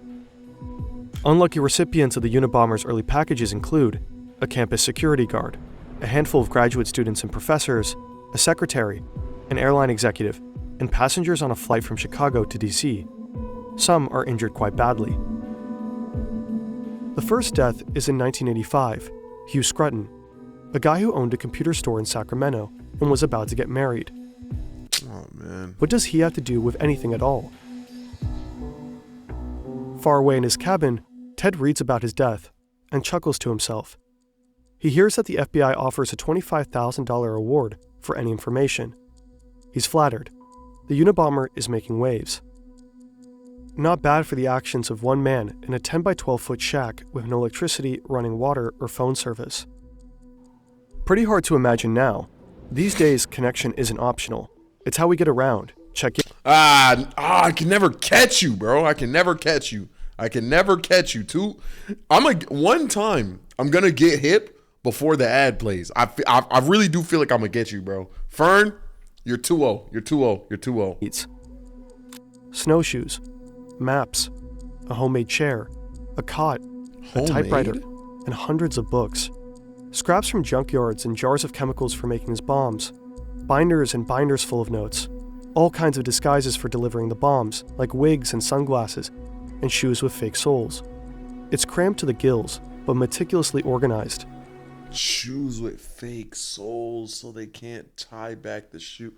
Unlucky recipients of the Unabomber's early packages include a campus security guard, a handful of graduate students and professors, a secretary, an airline executive, and passengers on a flight from Chicago to DC. Some are injured quite badly. The first death is in 1985, Hugh Scruton, a guy who owned a computer store in Sacramento and was about to get married. Oh, man. What does he have to do with anything at all? Far away in his cabin, Ted reads about his death and chuckles to himself. He hears that the FBI offers a $25,000 reward for any information. He's flattered. The Unabomber is making waves. Not bad for the actions of one man in a 10 by 12 foot shack with no electricity, running water, or phone service. Pretty hard to imagine now. These days, connection isn't optional. It's how we get around. Check in. I can never catch you, bro. I can never catch you. One time, I'm gonna get hip before the ad plays. I really do feel like I'm gonna get you, bro. Fern, you're 2-0. You're 2-0. Snowshoes, maps, a homemade chair, a cot, a typewriter, and hundreds of books. Scraps from junkyards and jars of chemicals for making his bombs. Binders and binders full of notes. All kinds of disguises for delivering the bombs, like wigs and sunglasses, and shoes with fake soles. It's crammed to the gills, but meticulously organized. Shoes with fake soles so they can't tie back the shoe.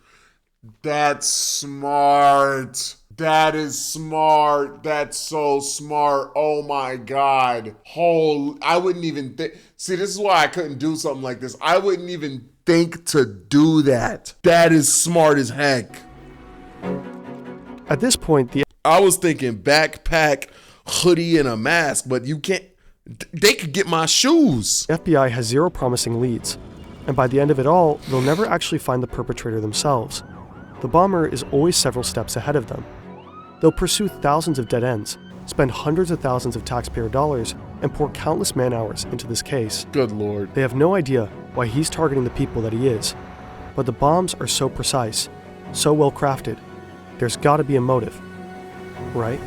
That's smart. That is smart. That's so smart. Oh my God. I wouldn't even think. See, this is why I couldn't do something like this. I wouldn't even think to do that. That is smart as heck. At this point, I was thinking backpack, hoodie, and a mask, but you can't. They could get my shoes. The FBI has zero promising leads, and by the end of it all, they'll never actually find the perpetrator themselves. The bomber is always several steps ahead of them. They'll pursue thousands of dead ends, spend hundreds of thousands of taxpayer dollars, and pour countless man-hours into this case. Good Lord. They have no idea why he's targeting the people that he is. But the bombs are so precise, so well crafted. There's gotta be a motive, right?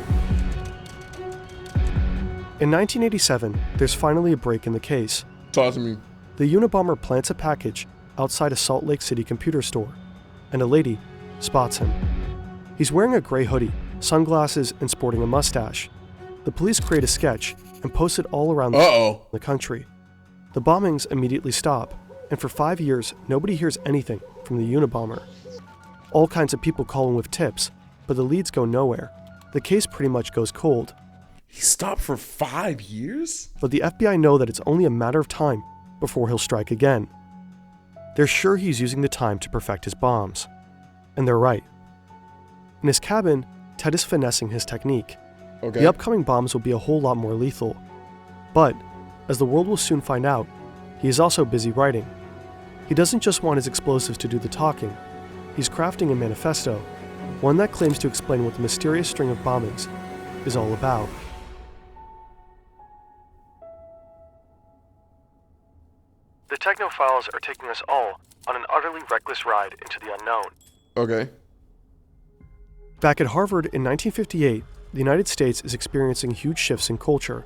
In 1987, there's finally a break in the case. Talk to me. The Unabomber plants a package outside a Salt Lake City computer store, and a lady spots him. He's wearing a gray hoodie, sunglasses, and sporting a mustache. The police create a sketch and post it all around the country. The bombings immediately stop, and for 5 years, nobody hears anything from the Unabomber. All kinds of people call him with tips, but the leads go nowhere. The case pretty much goes cold. He stopped for 5 years? But the FBI know that it's only a matter of time before he'll strike again. They're sure he's using the time to perfect his bombs. And they're right. In his cabin, Ted is finessing his technique. Okay. The upcoming bombs will be a whole lot more lethal. But, as the world will soon find out, he is also busy writing. He doesn't just want his explosives to do the talking. He's crafting a manifesto, one that claims to explain what the mysterious string of bombings is all about. The Technophiles are taking us all on an utterly reckless ride into the unknown. Okay. Back at Harvard in 1958, the United States is experiencing huge shifts in culture.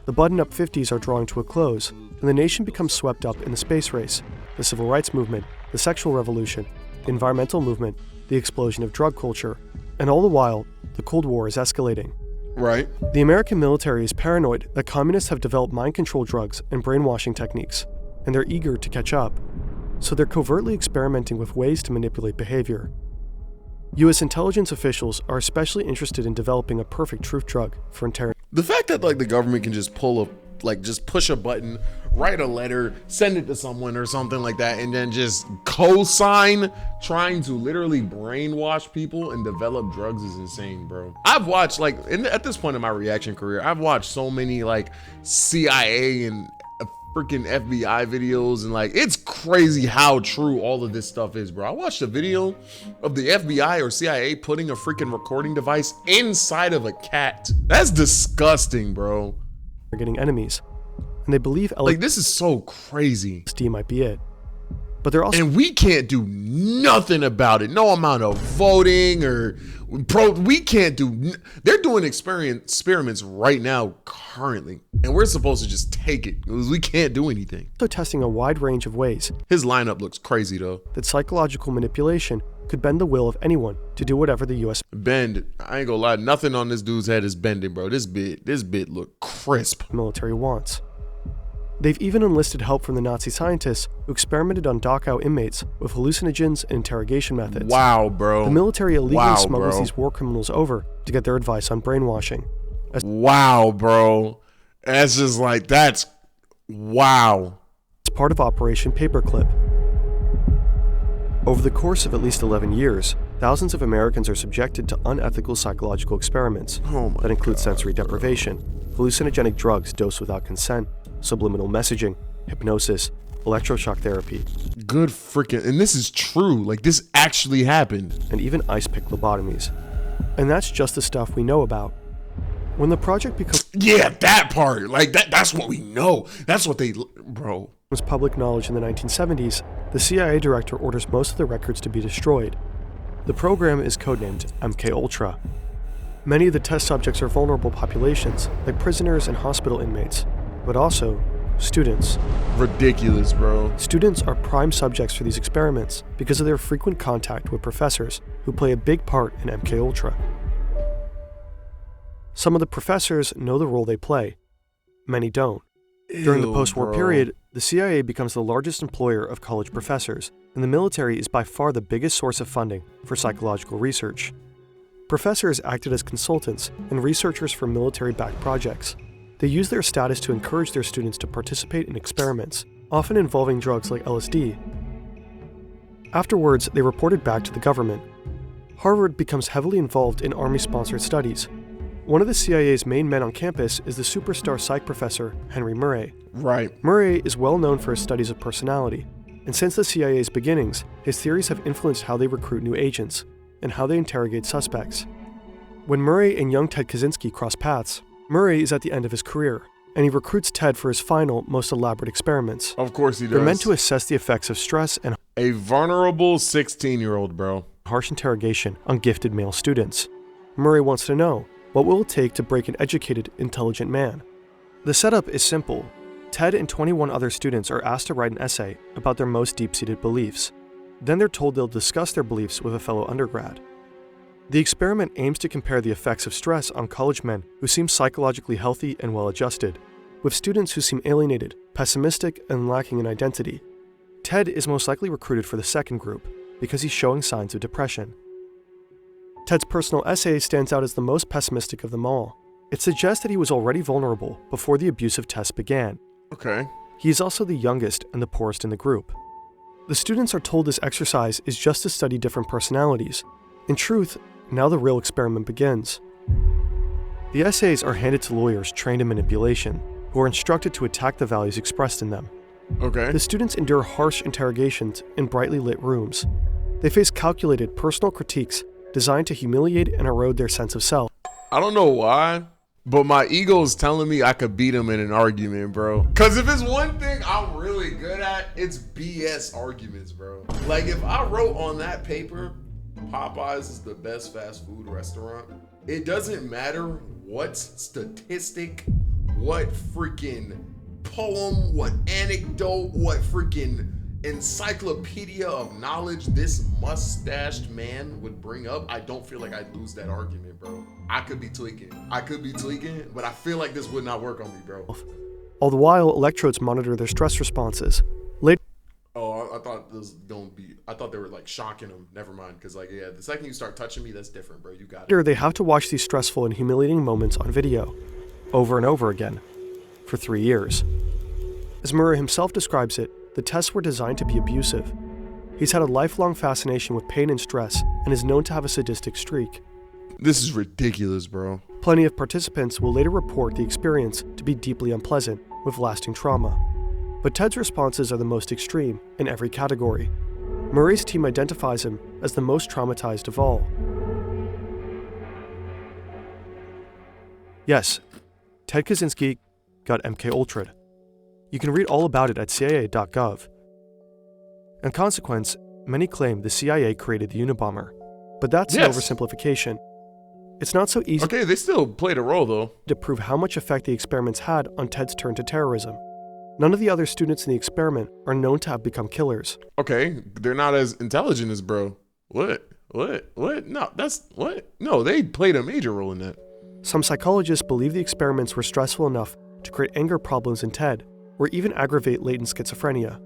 The button-up 50s are drawing to a close, and the nation becomes swept up in the space race, the civil rights movement, the sexual revolution, the environmental movement, the explosion of drug culture, and all the while, the Cold War is escalating. Right. The American military is paranoid that communists have developed mind control drugs and brainwashing techniques, and they're eager to catch up. So they're covertly experimenting with ways to manipulate behavior. U.S. intelligence officials are especially interested in developing a perfect truth drug for interrogation. The fact that the government can just just push a button write a letter, send it to someone or something like that, and then just co-sign trying to literally brainwash people and develop drugs is insane, bro. I've watched, like, at this point in my reaction career, I've watched so many like CIA and freaking FBI videos, and like, it's crazy how true all of this stuff is, bro. I watched a video of the FBI or CIA putting a freaking recording device inside of a cat. That's disgusting, bro. They're getting enemies, and they believe like, this is so crazy. LSD might be it, but they're also, and we can't do nothing about it. No amount of voting or we can't do. They're doing experiments right now currently, and we're supposed to just take it because we can't do anything. So testing a wide range of ways. His lineup looks crazy though. That psychological manipulation could bend the will of anyone to do whatever the U.S. bend. I ain't gonna lie, nothing on this dude's head is bending, bro. This bit look crisp. Military wants. They've even enlisted help from the Nazi scientists who experimented on Dachau inmates with hallucinogens and interrogation methods. Wow, bro. The military illegally smuggles these war criminals over to get their advice on brainwashing. Wow, bro. That's just like, that's wow. It's part of Operation Paperclip. Over the course of at least 11 years, thousands of Americans are subjected to unethical psychological experiments that include sensory deprivation, hallucinogenic drugs dosed without consent, subliminal messaging, hypnosis, electroshock therapy. Good freaking, and this is true, like this actually happened. And even ice pick lobotomies. And that's just the stuff we know about. When the project becomes— yeah, that part, like that's what we know. That's what they, bro. Was public knowledge in the 1970s, the CIA director orders most of the records to be destroyed. The program is codenamed MKUltra. Many of the test subjects are vulnerable populations, like prisoners and hospital inmates, but also students. Ridiculous, bro. Students are prime subjects for these experiments because of their frequent contact with professors who play a big part in MKUltra. Some of the professors know the role they play. Many don't. During the post-war period, the CIA becomes the largest employer of college professors, and the military is by far the biggest source of funding for psychological research. Professors acted as consultants and researchers for military-backed projects. They used their status to encourage their students to participate in experiments, often involving drugs like LSD. Afterwards, they reported back to the government. Harvard becomes heavily involved in Army-sponsored studies. One of the CIA's main men on campus is the superstar psych professor, Henry Murray. Right. Murray is well known for his studies of personality, and since the CIA's beginnings, his theories have influenced how they recruit new agents and how they interrogate suspects. When Murray and young Ted Kaczynski cross paths, Murray is at the end of his career, and he recruits Ted for his final, most elaborate experiments. Of course he does. They're meant to assess the effects of stress and a vulnerable 16-year-old, bro. Harsh interrogation on gifted male students. Murray wants to know, what will it take to break an educated, intelligent man? The setup is simple. Ted and 21 other students are asked to write an essay about their most deep-seated beliefs. Then they're told they'll discuss their beliefs with a fellow undergrad. The experiment aims to compare the effects of stress on college men who seem psychologically healthy and well-adjusted, with students who seem alienated, pessimistic, and lacking in identity. Ted is most likely recruited for the second group because he's showing signs of depression. Ted's personal essay stands out as the most pessimistic of them all. It suggests that he was already vulnerable before the abusive test began. Okay. He is also the youngest and the poorest in the group. The students are told this exercise is just to study different personalities. In truth, now the real experiment begins. The essays are handed to lawyers trained in manipulation, who are instructed to attack the values expressed in them. Okay. The students endure harsh interrogations in brightly lit rooms. They face calculated personal critiques designed to humiliate and erode their sense of self. I don't know why, but my ego is telling me I could beat him in an argument, bro. Because if it's one thing I'm really good at, it's BS arguments, bro. Like, if I wrote on that paper, Popeyes is the best fast food restaurant, it doesn't matter what statistic, what freaking poem, what anecdote, what freaking encyclopedia of knowledge this mustached man would bring up, I don't feel like I'd lose that argument, bro. I could be tweaking, but I feel like this would not work on me, bro. All the while, electrodes monitor their stress responses. Later, I thought this was gonna be, I thought they were like shocking them. Never mind, because like, yeah, the second you start touching me, that's different, bro. You got it. Later, they have to watch these stressful and humiliating moments on video, over and over again, for 3 years. As Murray himself describes it, the tests were designed to be abusive. He's had a lifelong fascination with pain and stress and is known to have a sadistic streak. This is ridiculous, bro. Plenty of participants will later report the experience to be deeply unpleasant, with lasting trauma. But Ted's responses are the most extreme in every category. Murray's team identifies him as the most traumatized of all. Yes, Ted Kaczynski got MK-Ultra'd. You can read all about it at CIA.gov. In consequence, many claim the CIA created the Unabomber. But that's an oversimplification. It's not so easy they still played a role, though, to prove how much effect the experiments had on Ted's turn to terrorism. None of the other students in the experiment are known to have become killers. Okay, they're not as intelligent as bro. What? No, that's what? No, they played a major role in that. Some psychologists believe the experiments were stressful enough to create anger problems in Ted, or even aggravate latent schizophrenia.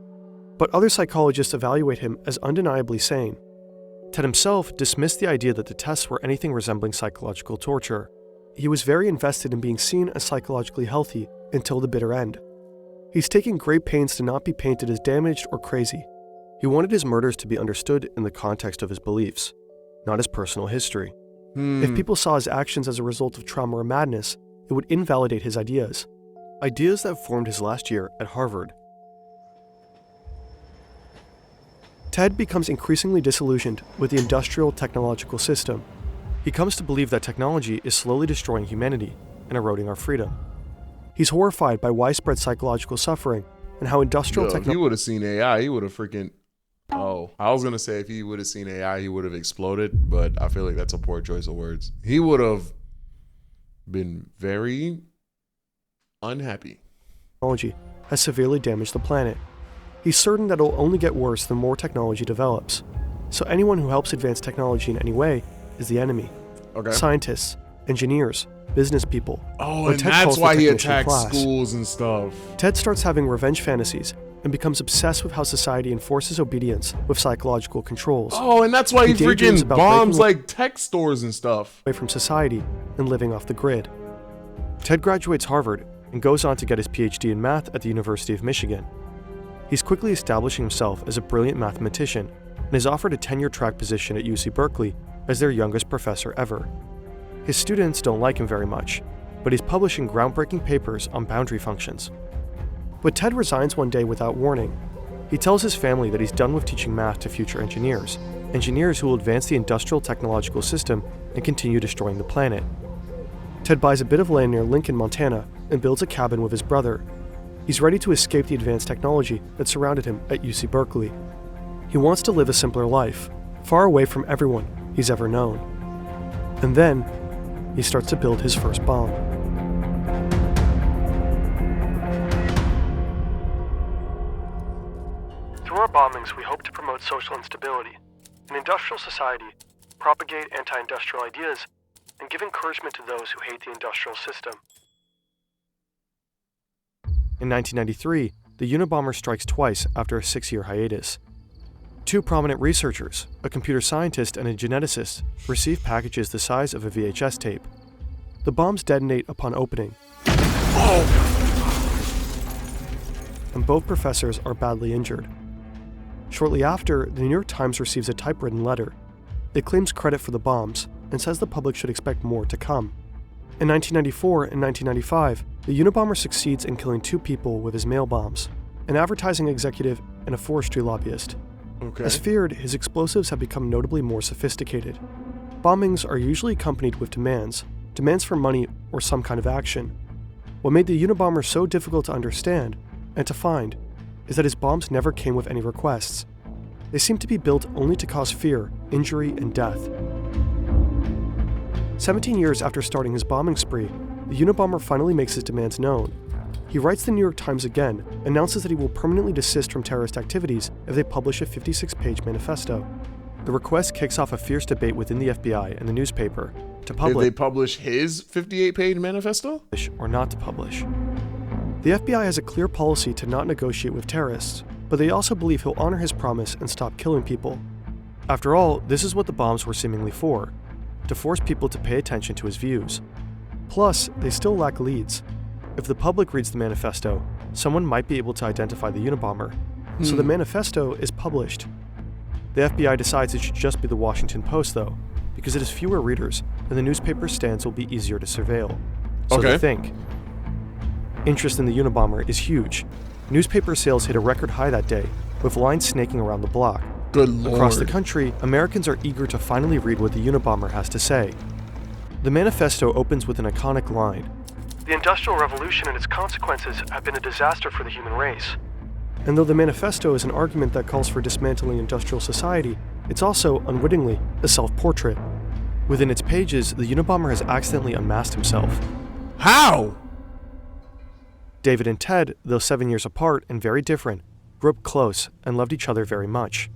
But other psychologists evaluate him as undeniably sane. Ted himself dismissed the idea that the tests were anything resembling psychological torture. He was very invested in being seen as psychologically healthy until the bitter end. He's taking great pains to not be painted as damaged or crazy. He wanted his murders to be understood in the context of his beliefs, not his personal history. If people saw his actions as a result of trauma or madness, it would invalidate his ideas. Ideas that formed his last year at Harvard. Ted becomes increasingly disillusioned with the industrial technological system. He comes to believe that technology is slowly destroying humanity and eroding our freedom. He's horrified by widespread psychological suffering and how industrial technology... If he would have seen AI, he would have freaking... Oh, I was going to say if he would have seen AI, he would have exploded, but I feel like that's a poor choice of words. He would have been very unhappy. Technology has severely damaged the planet. He's certain that it'll only get worse the more technology develops. So anyone who helps advance technology in any way is the enemy. Scientists, engineers, business people. Oh, and that's why he attacks schools and stuff. Ted starts having revenge fantasies and becomes obsessed with how society enforces obedience with psychological controls. Oh, and that's why he freaking bombs like tech stores and stuff. Away from society and living off the grid. Ted graduates Harvard and goes on to get his PhD in math at the University of Michigan. He's quickly establishing himself as a brilliant mathematician and is offered a tenure track position at UC Berkeley as their youngest professor ever. His students don't like him very much, but he's publishing groundbreaking papers on boundary functions. But Ted resigns one day without warning. He tells his family that he's done with teaching math to future engineers who will advance the industrial technological system and continue destroying the planet. Ted buys a bit of land near Lincoln, Montana, and builds a cabin with his brother. He's ready to escape the advanced technology that surrounded him at UC Berkeley. He wants to live a simpler life, far away from everyone he's ever known. And then, he starts to build his first bomb. Through our bombings, we hope to promote social instability, an industrial society, propagate anti-industrial ideas, and give encouragement to those who hate the industrial system. In 1993, the Unabomber strikes twice after a 6-year hiatus. Two prominent researchers, a computer scientist and a geneticist, receive packages the size of a VHS tape. The bombs detonate upon opening. And both professors are badly injured. Shortly after, the New York Times receives a typewritten letter. It claims credit for the bombs and says the public should expect more to come. In 1994 and 1995, the Unabomber succeeds in killing 2 people with his mail bombs, an advertising executive and a forestry lobbyist. As feared, his explosives have become notably more sophisticated. Bombings are usually accompanied with demands for money or some kind of action. What made the Unabomber so difficult to understand and to find is that his bombs never came with any requests. They seem to be built only to cause fear, injury, and death. 17 years after starting his bombing spree, the Unabomber finally makes his demands known. He writes the New York Times again, announces that he will permanently desist from terrorist activities if they publish a 56-page manifesto. The request kicks off a fierce debate within the FBI and the newspaper to publish. Did they publish his 58-page manifesto? Or not to publish. The FBI has a clear policy to not negotiate with terrorists, but they also believe he'll honor his promise and stop killing people. After all, this is what the bombs were seemingly for, to force people to pay attention to his views. Plus, they still lack leads. If the public reads the manifesto, someone might be able to identify the Unabomber. So the manifesto is published. The FBI decides it should just be the Washington Post, though, because it has fewer readers and the newspaper's stance will be easier to surveil. So they think. Interest in the Unabomber is huge. Newspaper sales hit a record high that day, with lines snaking around the block. Good Lord. Across the country, Americans are eager to finally read what the Unabomber has to say. The manifesto opens with an iconic line. The Industrial Revolution and its consequences have been a disaster for the human race. And though the manifesto is an argument that calls for dismantling industrial society, it's also, unwittingly, a self-portrait. Within its pages, the Unabomber has accidentally unmasked himself. How? David and Ted, though 7 years apart and very different, grew up close and loved each other very much.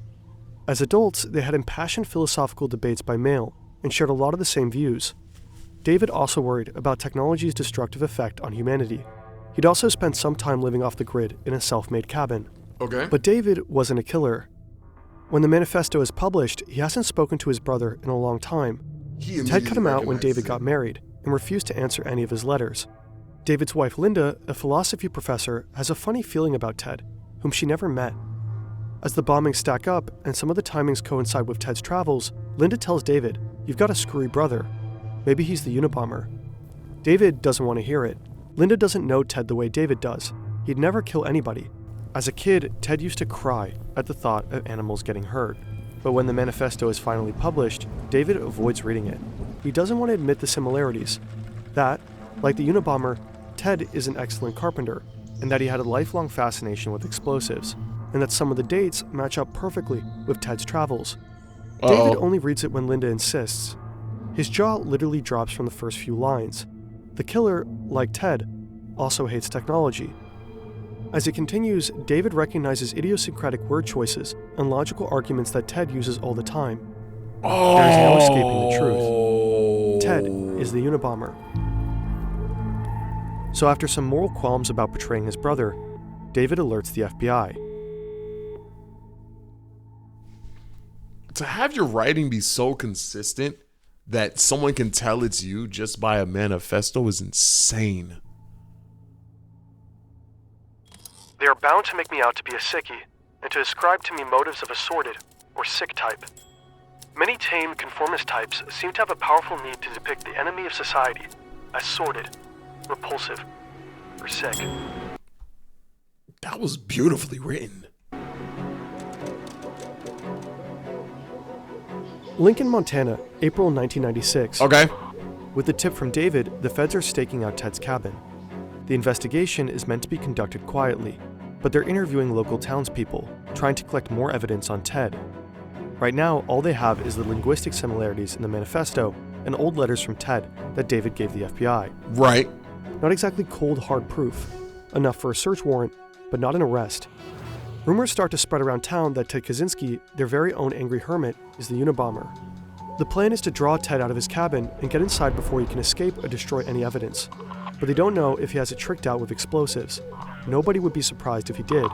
As adults, they had impassioned philosophical debates by mail and shared a lot of the same views. David also worried about technology's destructive effect on humanity. He'd also spent some time living off the grid in a self-made cabin. Okay. But David wasn't a killer. When the manifesto is published, he hasn't spoken to his brother in a long time. Ted cut him out when David got married and refused to answer any of his letters. David's wife Linda, a philosophy professor, has a funny feeling about Ted, whom she never met. As the bombings stack up and some of the timings coincide with Ted's travels, Linda tells David, "You've got a screwy brother. Maybe he's the Unabomber." David doesn't want to hear it. Linda doesn't know Ted the way David does. He'd never kill anybody. As a kid, Ted used to cry at the thought of animals getting hurt. But when the manifesto is finally published, David avoids reading it. He doesn't want to admit the similarities. That, like the Unabomber, Ted is an excellent carpenter, and that he had a lifelong fascination with explosives, and that some of the dates match up perfectly with Ted's travels. David only reads it when Linda insists. His jaw literally drops from the first few lines. The killer, like Ted, also hates technology. As it continues, David recognizes idiosyncratic word choices and logical arguments that Ted uses all the time. There is no escaping the truth. Ted is the Unabomber. So after some moral qualms about betraying his brother, David alerts the FBI. To have your writing be so consistent that someone can tell it's you just by a manifesto is insane. They are bound to make me out to be a sickie, and to ascribe to me motives of a sordid or sick type. Many tame conformist types seem to have a powerful need to depict the enemy of society as sordid, repulsive, or sick. That was beautifully written. Lincoln, Montana, April 1996. Okay. With the tip from David, the feds are staking out Ted's cabin. The investigation is meant to be conducted quietly, but they're interviewing local townspeople, trying to collect more evidence on Ted. Right now, all they have is the linguistic similarities in the manifesto and old letters from Ted that David gave the FBI. Right. Not exactly cold, hard proof. Enough for a search warrant, but not an arrest. Rumors start to spread around town that Ted Kaczynski, their very own angry hermit, is the Unabomber. The plan is to draw Ted out of his cabin and get inside before he can escape or destroy any evidence. But they don't know if he has it tricked out with explosives. Nobody would be surprised if he did.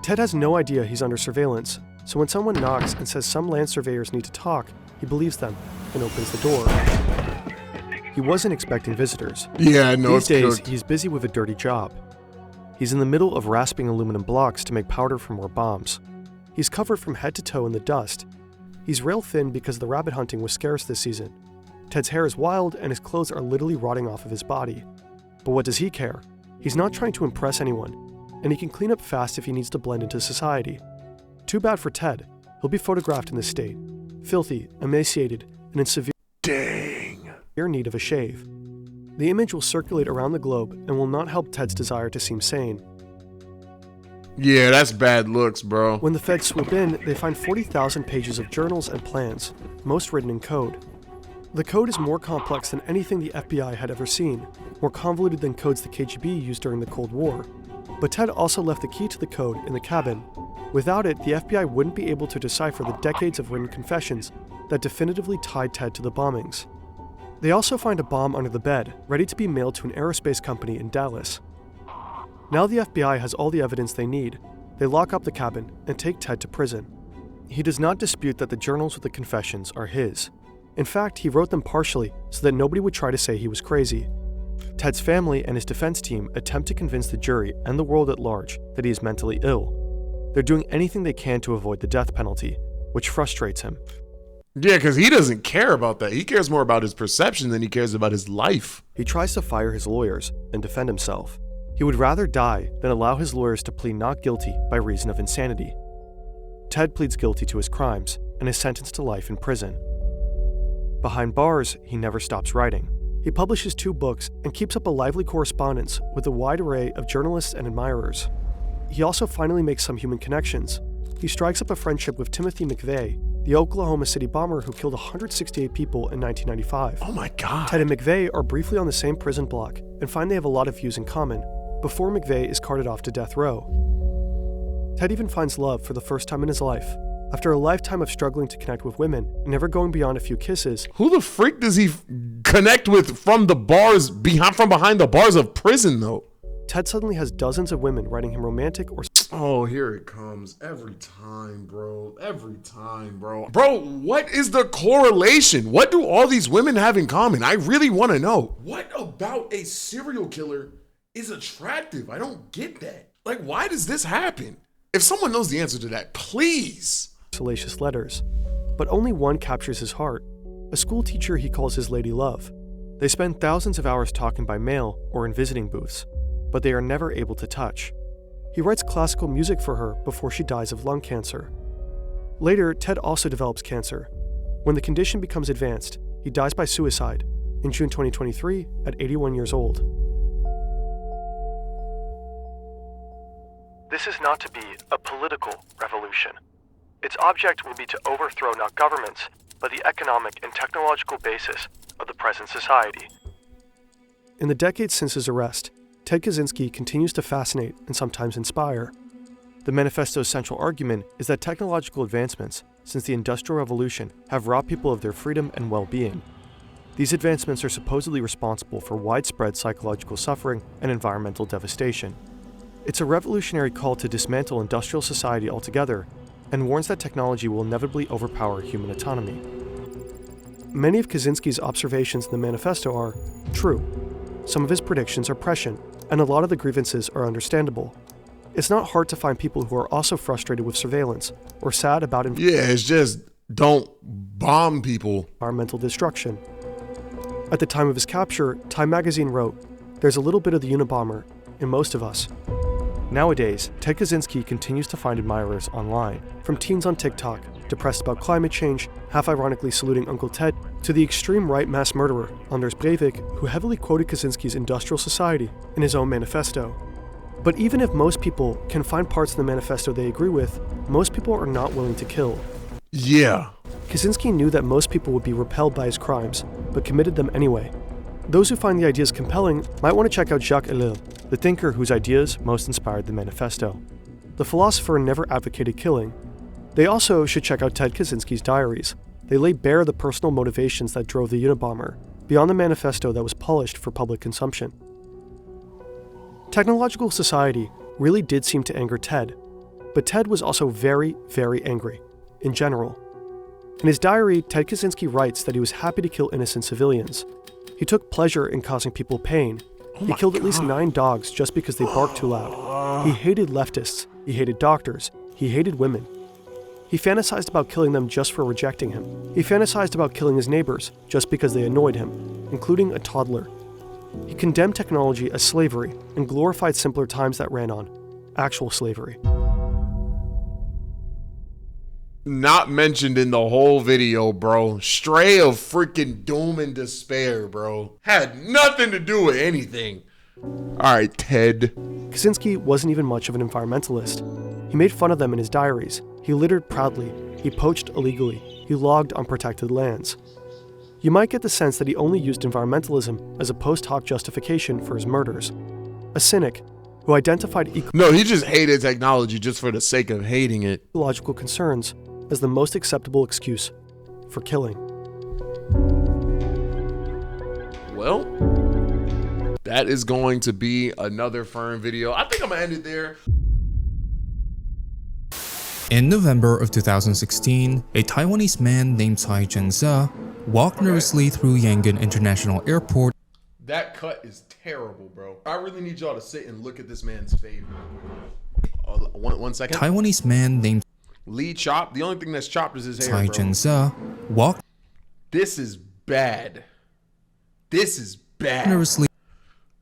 Ted has no idea he's under surveillance, so when someone knocks and says some land surveyors need to talk, he believes them and opens the door. He wasn't expecting visitors. Yeah, no, These days, he's busy with a dirty job. He's in the middle of rasping aluminum blocks to make powder for more bombs. He's covered from head to toe in the dust. He's rail thin because the rabbit hunting was scarce this season. Ted's hair is wild and his clothes are literally rotting off of his body. But what does he care? He's not trying to impress anyone, and he can clean up fast if he needs to blend into society. Too bad for Ted. He'll be photographed in this state, filthy, emaciated, and in severe need of a shave. The image will circulate around the globe and will not help Ted's desire to seem sane. Yeah, that's bad looks, bro. When the feds swoop in, they find 40,000 pages of journals and plans, most written in code. The code is more complex than anything the FBI had ever seen, more convoluted than codes the KGB used during the Cold War. But Ted also left the key to the code in the cabin. Without it, the FBI wouldn't be able to decipher the decades of written confessions that definitively tied Ted to the bombings. They also find a bomb under the bed, ready to be mailed to an aerospace company in Dallas. Now the FBI has all the evidence they need. They lock up the cabin and take Ted to prison. He does not dispute that the journals with the confessions are his. In fact, he wrote them partially so that nobody would try to say he was crazy. Ted's family and his defense team attempt to convince the jury and the world at large that he is mentally ill. They're doing anything they can to avoid the death penalty, which frustrates him. Yeah, because he doesn't care about that. He cares more about his perception than he cares about his life. He tries to fire his lawyers and defend himself. He would rather die than allow his lawyers to plead not guilty by reason of insanity. Ted pleads guilty to his crimes and is sentenced to life in prison. Behind bars, he never stops writing. He publishes 2 books and keeps up a lively correspondence with a wide array of journalists and admirers. He also finally makes some human connections. He strikes up a friendship with Timothy McVeigh, the Oklahoma City bomber who killed 168 people in 1995. Oh my God. Ted and McVeigh are briefly on the same prison block and find they have a lot of views in common before McVeigh is carted off to death row. Ted even finds love for the first time in his life. After a lifetime of struggling to connect with women and never going beyond a few kisses. Who the freak does he connect with from the bars, from behind the bars of prison though? Ted suddenly has dozens of women writing him romantic or... Oh, here it comes. Every time, bro. Every time, bro. Bro, what is the correlation? What do all these women have in common? I really want to know. What about a serial killer is attractive? I don't get that. Like, why does this happen? If someone knows the answer to that, please. Salacious letters. But only one captures his heart. A school teacher he calls his lady love. They spend thousands of hours talking by mail or in visiting booths, but they are never able to touch. He writes classical music for her before she dies of lung cancer. Later, Ted also develops cancer. When the condition becomes advanced, he dies by suicide in June 2023 at 81 years old. This is not to be a political revolution. Its object will be to overthrow not governments, but the economic and technological basis of the present society. In the decades since his arrest, Ted Kaczynski continues to fascinate and sometimes inspire. The manifesto's central argument is that technological advancements since the Industrial Revolution have robbed people of their freedom and well-being. These advancements are supposedly responsible for widespread psychological suffering and environmental devastation. It's a revolutionary call to dismantle industrial society altogether and warns that technology will inevitably overpower human autonomy. Many of Kaczynski's observations in the manifesto are true. Some of his predictions are prescient, and a lot of the grievances are understandable. It's not hard to find people who are also frustrated with surveillance or sad about it's just don't bomb people. Environmental destruction. At the time of his capture, Time magazine wrote, "There's a little bit of the Unabomber in most of us." Nowadays, Ted Kaczynski continues to find admirers online, from teens on TikTok, depressed about climate change, half-ironically saluting Uncle Ted, to the extreme right mass murderer, Anders Breivik, who heavily quoted Kaczynski's Industrial Society in his own manifesto. But even if most people can find parts in the manifesto they agree with, most people are not willing to kill. Yeah. Kaczynski knew that most people would be repelled by his crimes, but committed them anyway. Those who find the ideas compelling might want to check out Jacques Ellul, the thinker whose ideas most inspired the manifesto. The philosopher never advocated killing. They also should check out Ted Kaczynski's diaries. They lay bare the personal motivations that drove the Unabomber, beyond the manifesto that was polished for public consumption. Technological society really did seem to anger Ted, but Ted was also very, very angry, in general. In his diary, Ted Kaczynski writes that he was happy to kill innocent civilians. He took pleasure in causing people pain. He killed at least 9 dogs just because they barked too loud. He hated leftists. He hated doctors. He hated women. He fantasized about killing them just for rejecting him. He fantasized about killing his neighbors just because they annoyed him, including a toddler. He condemned technology as slavery and glorified simpler times that ran on, actual slavery. Not mentioned in the whole video, bro. Stray of freaking doom and despair, bro. Had nothing to do with anything. All right, Ted. Kaczynski wasn't even much of an environmentalist. He made fun of them in his diaries. He littered proudly. He poached illegally. He logged on protected lands. You might get the sense that he only used environmentalism as a post hoc justification for his murders. A cynic who identified No, he just hated technology just for the sake of hating it. Ecological concerns as the most acceptable excuse for killing. Well, that is going to be another Fern video. I think I'm gonna end it there. In November of 2016, a Taiwanese man named Tsai Chen-za walked nervously through Yangon International Airport. That cut is terrible, bro. I really need y'all to sit and look at this man's face. One second. Taiwanese man named Lee Chop. The only thing that's chopped is his hair, Tsai bro. Ching-se walked This is bad. This is bad. generously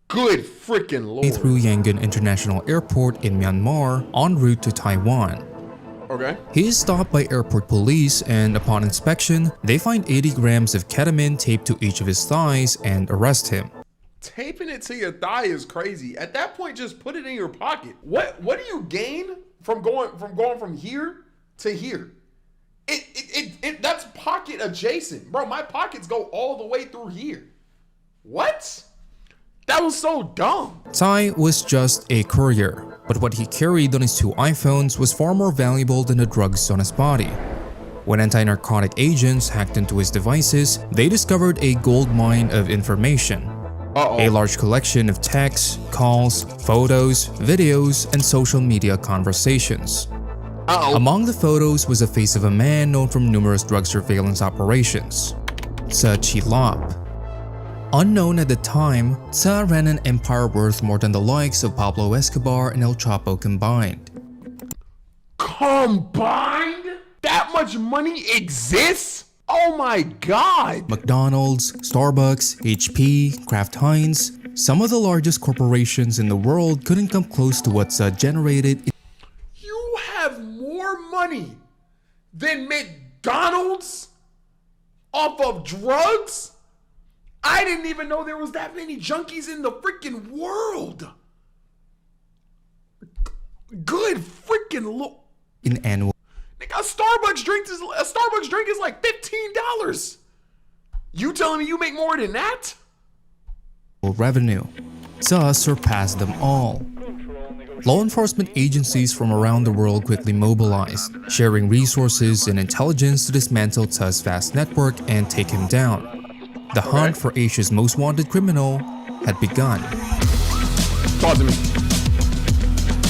Good freaking lord. through Yangon International Airport in Myanmar en route to Taiwan. Okay. He is stopped by airport police, and upon inspection, they find 80 grams of ketamine taped to each of his thighs and arrest him. Taping it to your thigh is crazy. At that point, just put it in your pocket. What do you gain from going from here to here? That's pocket adjacent. Bro, my pockets go all the way through here. What? That was so dumb. Tsai was just a courier, but what he carried on his 2 iPhones was far more valuable than the drugs on his body. When anti-narcotic agents hacked into his devices, they discovered a gold mine of information. A large collection of texts, calls, photos, videos, and social media conversations. Among the photos was the face of a man known from numerous drug surveillance operations, Tse Chi-lop. Unknown at the time, Tse ran an empire worth more than the likes of Pablo Escobar and El Chapo combined. Combined? That much money exists? Oh my god! McDonald's, Starbucks, HP, Kraft Heinz, some of the largest corporations in the world couldn't come close to what Tse generated. You have more money than McDonald's off of drugs? I didn't even know there was that many junkies in the freaking world. Good freaking look. In annual Nigga, a Starbucks drink is like $15. You telling me you make more than that? revenue. Tse surpassed them all. Law enforcement agencies from around the world quickly mobilized, sharing resources and intelligence to dismantle Tse's vast network and take him down. The hunt for Asia's most wanted criminal had begun. Talk to me.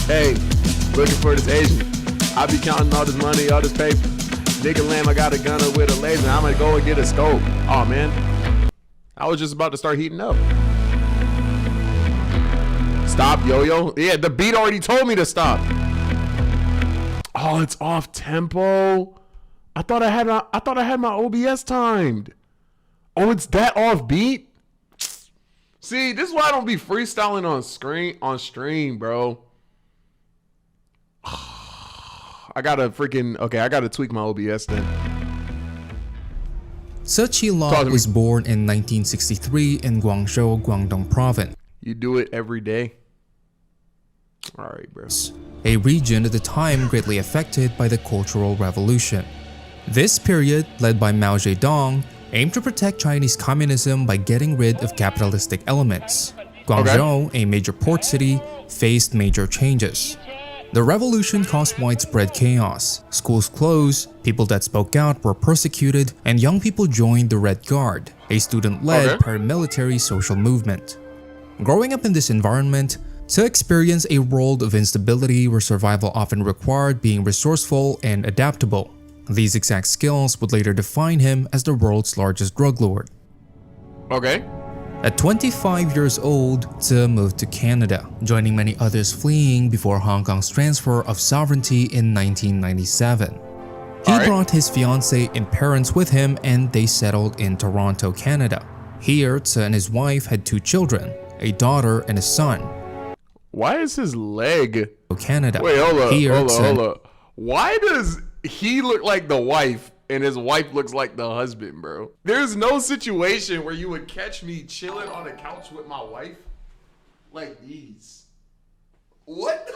Hey, looking for this Asian. I be counting all this money, all this paper. Nigga lamb, I got a gunner with a laser. I'm gonna go and get a scope. Oh man, I was just about to start heating up. Stop, Yoyo. Yeah, the beat already told me to stop. Oh, it's off tempo. I thought I had my OBS timed. Oh, it's that off beat? See, this is why I don't be freestyling on stream, bro. I gotta tweak my OBS then. Tse Chi-lop was born in 1963 in Guangzhou, Guangdong Province. You do it every day? Alright, bro. A region at the time greatly affected by the Cultural Revolution. This period, led by Mao Zedong, aimed to protect Chinese communism by getting rid of capitalistic elements. Guangzhou, a major port city, faced major changes. The revolution caused widespread chaos. Schools closed, people that spoke out were persecuted, and young people joined the Red Guard, a student-led paramilitary social movement. Growing up in this environment, Tse experienced a world of instability where survival often required being resourceful and adaptable. These exact skills would later define him as the world's largest drug lord. Okay. At 25 years old, Tse moved to Canada, joining many others fleeing before Hong Kong's transfer of sovereignty in 1997. He brought his fiancée and parents with him, and they settled in Toronto, Canada. Here, Tse and his wife had 2 children, a daughter and a son. Why is his leg? Canada. Wait, hold up. Why does he look like the wife and his wife looks like the husband, bro? There's no situation where you would catch me chilling on a couch with my wife like these. What?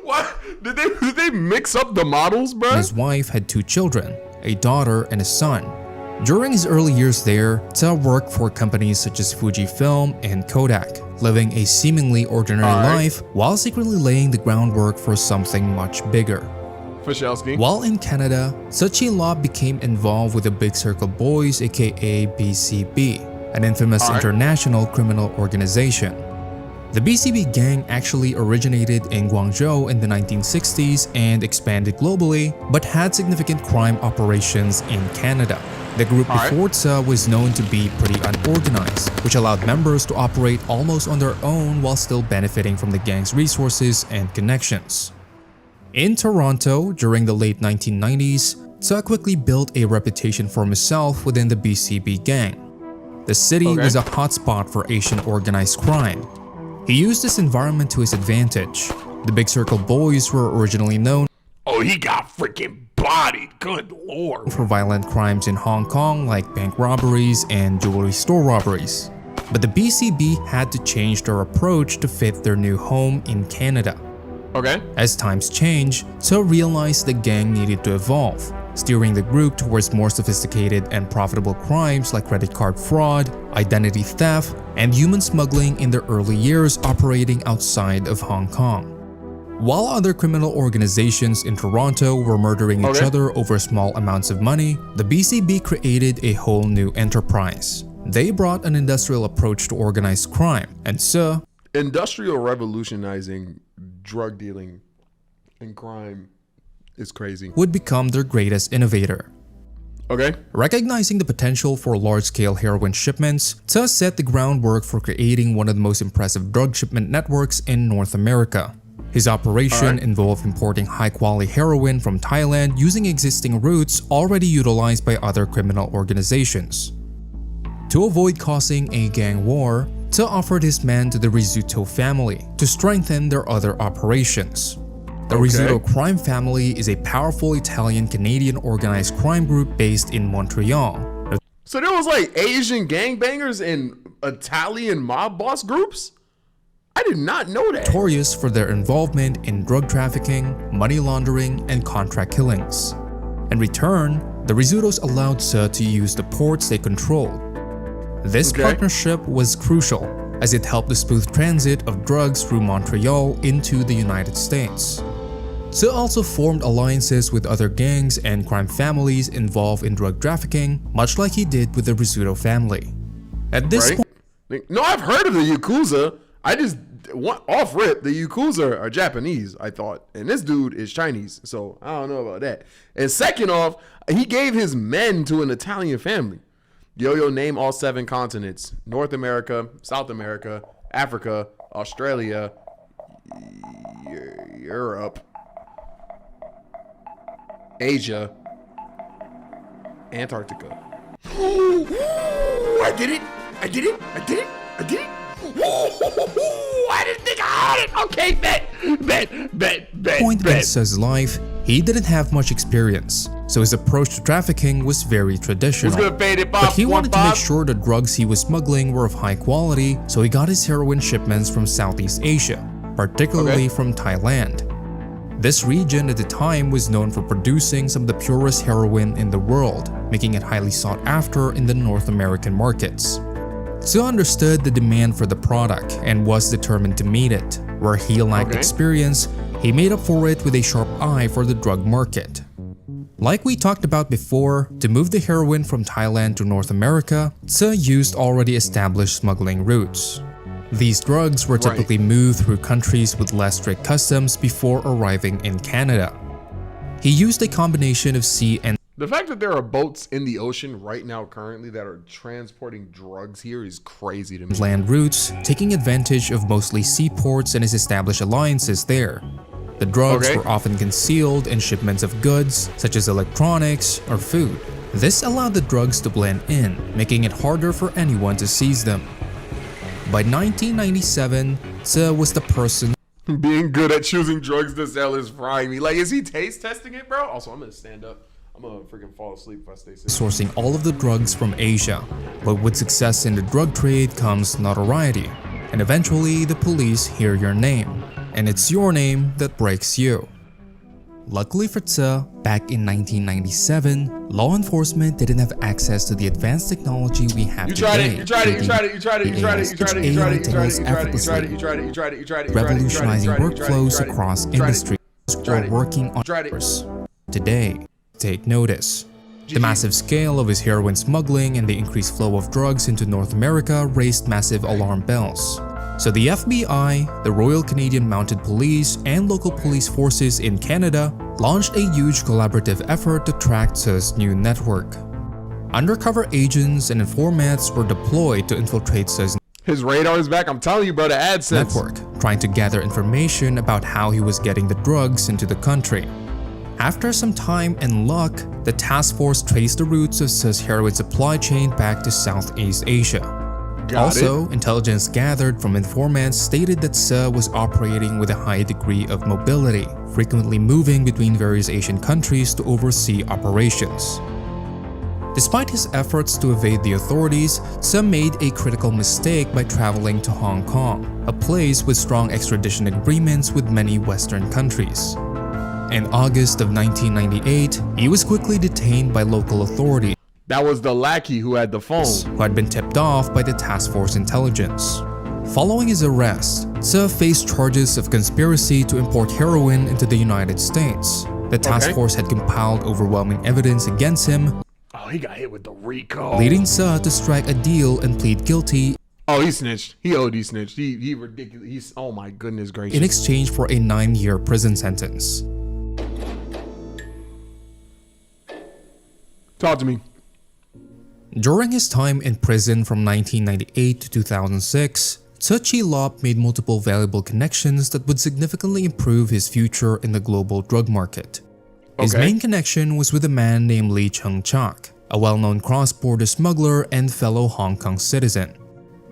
What? Did they mix up the models, bro? His wife had 2 children, a daughter and a son. During his early years there, Tse worked for companies such as Fujifilm and Kodak, living a seemingly ordinary life while secretly laying the groundwork for something much bigger. While in Canada, Tse Chi-lop became involved with the Big Circle Boys, aka BCB, an infamous international criminal organization. The BCB gang actually originated in Guangzhou in the 1960s and expanded globally, but had significant crime operations in Canada. The group before Tse was known to be pretty unorganized, which allowed members to operate almost on their own while still benefiting from the gang's resources and connections. In Toronto, during the late 1990s, Tse quickly built a reputation for himself within the BCB gang. The city was a hotspot for Asian organized crime. He used this environment to his advantage. The Big Circle Boys were originally known he got freaking bodied, good lord, for violent crimes in Hong Kong like bank robberies and jewelry store robberies. But the BCB had to change their approach to fit their new home in Canada. As times changed, Tse realized the gang needed to evolve, steering the group towards more sophisticated and profitable crimes like credit card fraud, identity theft, and human smuggling in their early years operating outside of Hong Kong. While other criminal organizations in Toronto were murdering each other over small amounts of money, the BCB created a whole new enterprise. They brought an industrial approach to organized crime, and Tse, industrial revolutionizing drug dealing and crime is crazy, would become their greatest innovator. Recognizing the potential for large-scale heroin shipments, Tse set the groundwork for creating one of the most impressive drug shipment networks in North America. His operation involved importing high-quality heroin from Thailand using existing routes already utilized by other criminal organizations. To avoid causing a gang war, Tse offered his men to the Rizzuto family to strengthen their other operations. The Rizzuto crime family is a powerful Italian-Canadian organized crime group based in Montreal. So there was like Asian gangbangers and Italian mob boss groups? I did not know that. Notorious for their involvement in drug trafficking, money laundering, and contract killings. In return, the Rizzutos allowed Tse to use the ports they controlled. This partnership was crucial, as it helped the smooth transit of drugs through Montreal into the United States. Tse also formed alliances with other gangs and crime families involved in drug trafficking, much like he did with the Rizzuto family. At this point, no, I've heard of the Yakuza. I just off rip, the Yakuza are Japanese, I thought, and this dude is Chinese, so I don't know about that. And second off, he gave his men to an Italian family. Yoyo, name all 7 continents: North America, South America, Africa, Australia, Europe, Asia, Antarctica. I did it! I did it! I did it! I did it! I didn't think I had it! Okay, bet. Point in Tse's life, he didn't have much experience, so his approach to trafficking was very traditional. But he wanted to make sure the drugs he was smuggling were of high quality, so he got his heroin shipments from Southeast Asia, particularly from Thailand. This region at the time was known for producing some of the purest heroin in the world, making it highly sought after in the North American markets. Tse understood the demand for the product and was determined to meet it. Where he lacked experience, he made up for it with a sharp eye for the drug market. Like we talked about before, to move the heroin from Thailand to North America, Tse used already established smuggling routes. These drugs were typically moved through countries with less strict customs before arriving in Canada. He used a combination of sea and the fact that there are boats in the ocean right now currently that are transporting drugs here is crazy to me. Land routes, taking advantage of mostly seaports and his established alliances there. The drugs were often concealed in shipments of goods, such as electronics or food. This allowed the drugs to blend in, making it harder for anyone to seize them. By 1997, Tse was the person being good at choosing drugs to sell is frying me. Like, is he taste testing it, bro? Also, I'm gonna stand up. I'm gonna freaking fall asleep if I stay sitting. Sourcing all of the drugs from Asia. But with success in the drug trade comes notoriety, and eventually the police hear your name, and it's your name that breaks you. Luckily for Tse, back in 1997, law enforcement didn't have access to the advanced technology we have today. Revolutionizing workflows across industries or working on drugs. Today, take notice. The massive scale of his heroin smuggling and the increased flow of drugs into North America raised massive alarm bells. So the FBI, the Royal Canadian Mounted Police, and local police forces in Canada launched a huge collaborative effort to track Tse's new network. Undercover agents and informants were deployed to infiltrate Se's his radar is back. I'm telling you, bro, the AdSense network, trying to gather information about how he was getting the drugs into the country. After some time and luck, the task force traced the routes of Se's heroin supply chain back to Southeast Asia. Intelligence gathered from informants stated that Se was operating with a high degree of mobility, frequently moving between various Asian countries to oversee operations. Despite his efforts to evade the authorities, Se made a critical mistake by traveling to Hong Kong, a place with strong extradition agreements with many Western countries. In August of 1998, he was quickly detained by local authorities. That was the lackey who had the phone, who had been tipped off by the task force intelligence. Following his arrest, Se faced charges of conspiracy to import heroin into the United States. The task force had compiled overwhelming evidence against him. Oh, he got hit with the RICO. Leading Se to strike a deal and plead guilty. Oh, he snitched. He snitched. He ridiculous. He's, oh my goodness gracious. In exchange for a 9-year prison sentence. Talk to me. During his time in prison from 1998 to 2006, Se Chi-lop made multiple valuable connections that would significantly improve his future in the global drug market. His main connection was with a man named Lee Chung-chak, a well-known cross-border smuggler and fellow Hong Kong citizen.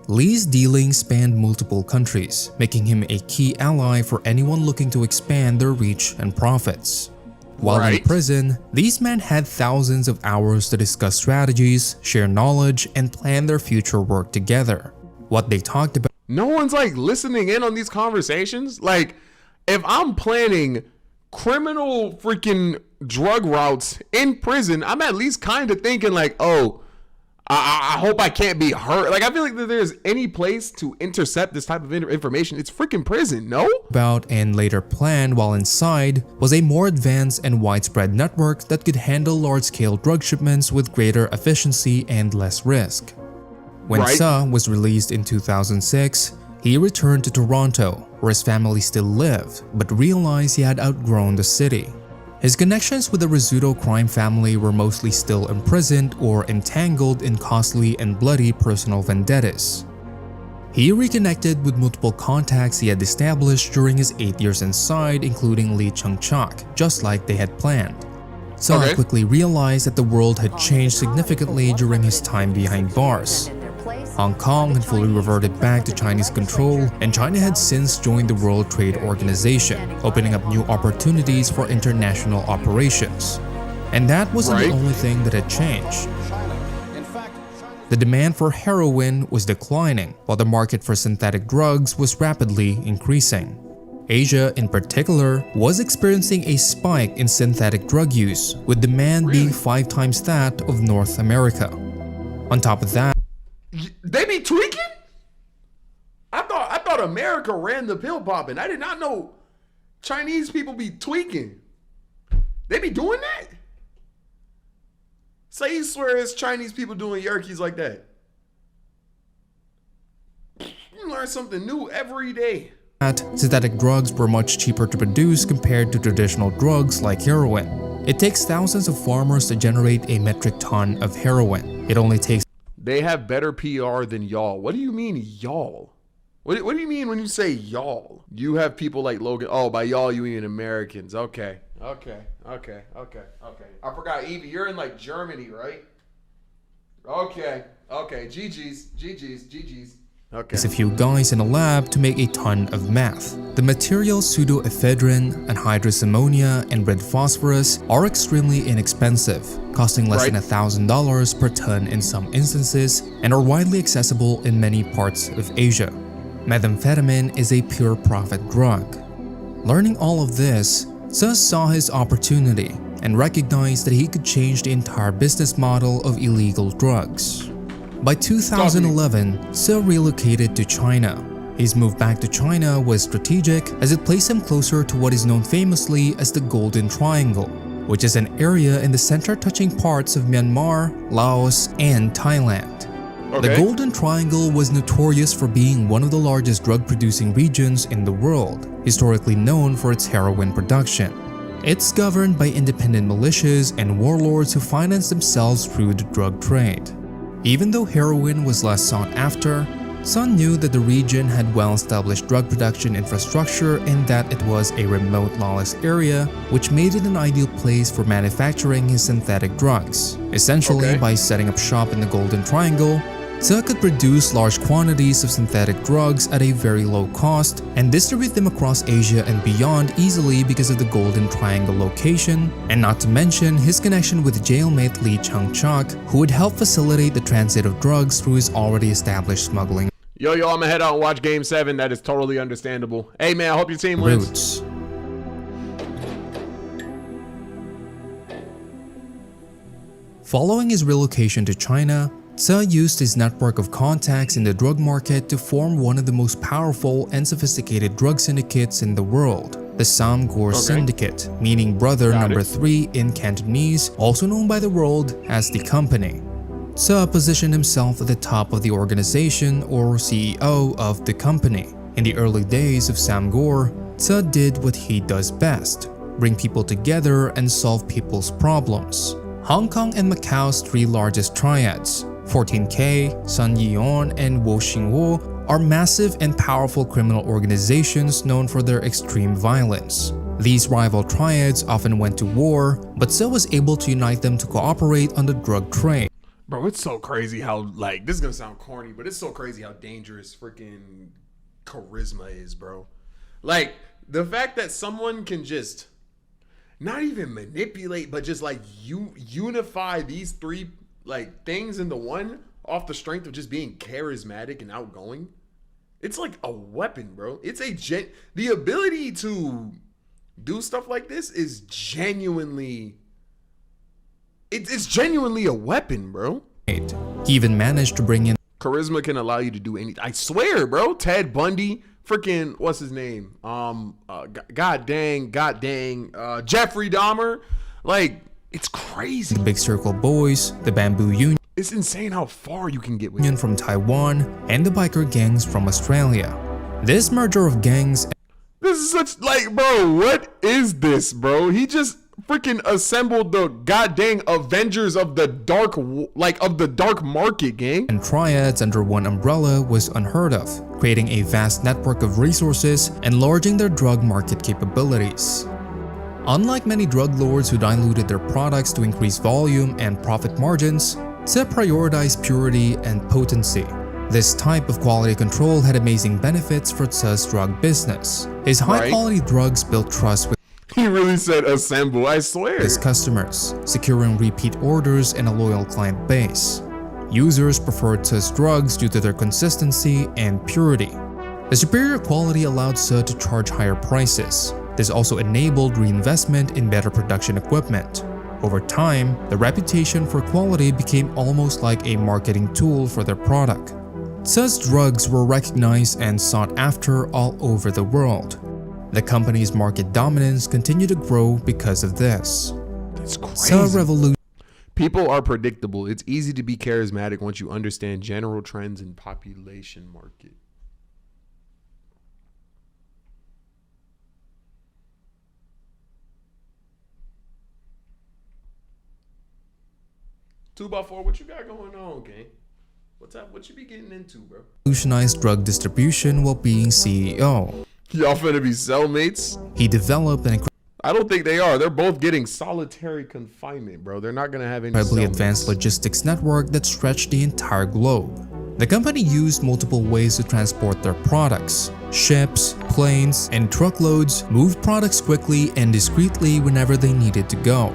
Lee's dealings spanned multiple countries, making him a key ally for anyone looking to expand their reach and profits. While in prison, these men had thousands of hours to discuss strategies, share knowledge, and plan their future work together. What they talked about— no one's like listening in on these conversations. Like, if I'm planning criminal freaking drug routes in prison, I'm at least kind of thinking like, oh, I hope I can't be hurt. Like, I feel like if there's any place to intercept this type of information, it's freaking prison, no? About and later planned while inside was a more advanced and widespread network that could handle large-scale drug shipments with greater efficiency and less risk. When Se was released in 2006, he returned to Toronto, where his family still lived, but realized he had outgrown the city. His connections with the Rizzuto crime family were mostly still imprisoned or entangled in costly and bloody personal vendettas. He reconnected with multiple contacts he had established during his 8 years inside, including Lee Chung-chak, just like they had planned. Se quickly realized that the world had changed significantly during his time behind bars. Hong Kong had fully reverted back to Chinese control, and China had since joined the World Trade Organization, opening up new opportunities for international operations. And that wasn't the only thing that had changed. The demand for heroin was declining, while the market for synthetic drugs was rapidly increasing. Asia, in particular, was experiencing a spike in synthetic drug use, with demand being 5 times that of North America. On top of that, they be tweaking? I thought America ran the pill popping. I did not know Chinese people be tweaking. They be doing that? So you swear it's Chinese people doing yerkies like that? You learn something new every day. Synthetic drugs were much cheaper to produce compared to traditional drugs like heroin. It takes thousands of farmers to generate a metric ton of heroin. It only takes— they have better PR than y'all. What do you mean, y'all? What do you mean when you say y'all? You have people like Logan. Oh, by y'all, you mean Americans. Okay. I forgot, Evie, you're in like Germany, right? Okay. GG's. Okay. A few guys in a lab to make a ton of meth. The materials pseudoephedrine, anhydrous ammonia, and red phosphorus are extremely inexpensive, costing less than $1,000 per ton in some instances, and are widely accessible in many parts of Asia. Methamphetamine is a pure profit drug. Learning all of this, Se saw his opportunity and recognized that he could change the entire business model of illegal drugs. By 2011, Se relocated to China. His move back to China was strategic as it placed him closer to what is known famously as the Golden Triangle, which is an area in the center touching parts of Myanmar, Laos, and Thailand. The Golden Triangle was notorious for being one of the largest drug-producing regions in the world, historically known for its heroin production. It's governed by independent militias and warlords who finance themselves through the drug trade. Even though heroin was less sought after, Sun knew that the region had well-established drug production infrastructure and that it was a remote, lawless area, which made it an ideal place for manufacturing his synthetic drugs. Essentially, by setting up shop in the Golden Triangle, Tse could produce large quantities of synthetic drugs at a very low cost and distribute them across Asia and beyond easily because of the Golden Triangle location, and not to mention his connection with jailmate Lee Chung-chuk, who would help facilitate the transit of drugs through his already established smuggling Yo, I'm gonna head out and watch Game 7. That is totally understandable. Hey, man, I hope your team wins. Roots. Following his relocation to China, Tse used his network of contacts in the drug market to form one of the most powerful and sophisticated drug syndicates in the world, the Samgor Syndicate, meaning brother number 3 in Cantonese, also known by the world as the company. Tse positioned himself at the top of the organization, or CEO of the company. In the early days of Samgor, Tse did what he does best: bring people together and solve people's problems. Hong Kong and Macau's 3 largest triads, 14K, Sun Yee-on, and Wo Xingwo, are massive and powerful criminal organizations known for their extreme violence. These rival triads often went to war, but Tse was able to unite them to cooperate on the drug trade. Bro, it's so crazy how, like, this is gonna sound corny, but it's so crazy how dangerous freaking charisma is, bro. Like, the fact that someone can just not even manipulate, but just like unify these 3 like things into one off the strength of just being charismatic and outgoing. It's like a weapon, bro. It's the ability to do stuff like this is genuinely it's genuinely a weapon, bro. He even managed to bring in charisma can allow you to do anything. I swear, bro. Ted Bundy, freaking what's his name? God dang, Jeffrey Dahmer. Like, it's crazy. Big Circle Boys, the Bamboo Union. It's insane how far you can get with it. From Taiwan, and the biker gangs from Australia. This merger of gangs. This is such, like, bro, what is this, bro? He just freaking assembled the goddamn Avengers of the dark, of the dark market, gang. And triads under one umbrella was unheard of, creating a vast network of resources, enlarging their drug market capabilities. Unlike many drug lords who diluted their products to increase volume and profit margins, Tse prioritized purity and potency. This type of quality control had amazing benefits for Tse's drug business. His high-quality drugs built trust with He really said assemble, I swear. his customers, securing repeat orders and a loyal client base. Users preferred Tse's drugs due to their consistency and purity. The superior quality allowed Tse to charge higher prices. This also enabled reinvestment in better production equipment. Over time, the reputation for quality became almost like a marketing tool for their product. Tse's drugs were recognized and sought after all over the world. The company's market dominance continued to grow because of this. That's crazy. Tse revolution. People are predictable. It's easy to be charismatic once you understand general trends in population market. Two by four, what you got going on, gang? What's up? What you be getting into, bro? Revolutionized drug distribution while being CEO. Y'all finna be cellmates? He developed an I don't think they are. They're both getting solitary confinement, bro. They're not gonna have any incredibly cellmates. advanced logistics network that stretched the entire globe. The company used multiple ways to transport their products. Ships, planes, and truckloads moved products quickly and discreetly whenever they needed to go.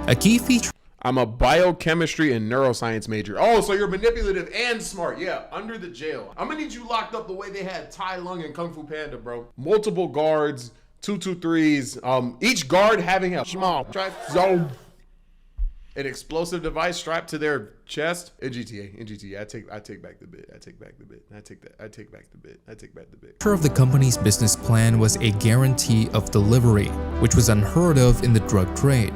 A key feature. I'm a biochemistry and neuroscience major. Oh, so you're manipulative and smart. Yeah, under the jail. I'm gonna need you locked up the way they had Tai Lung and Kung Fu Panda, bro. Multiple guards, 223s. Each guard having a small zone. An explosive device strapped to their chest. In GTA. I take back the bit. I take back the bit. I take back the bit. Of the company's business plan was a guarantee of delivery, which was unheard of in the drug trade.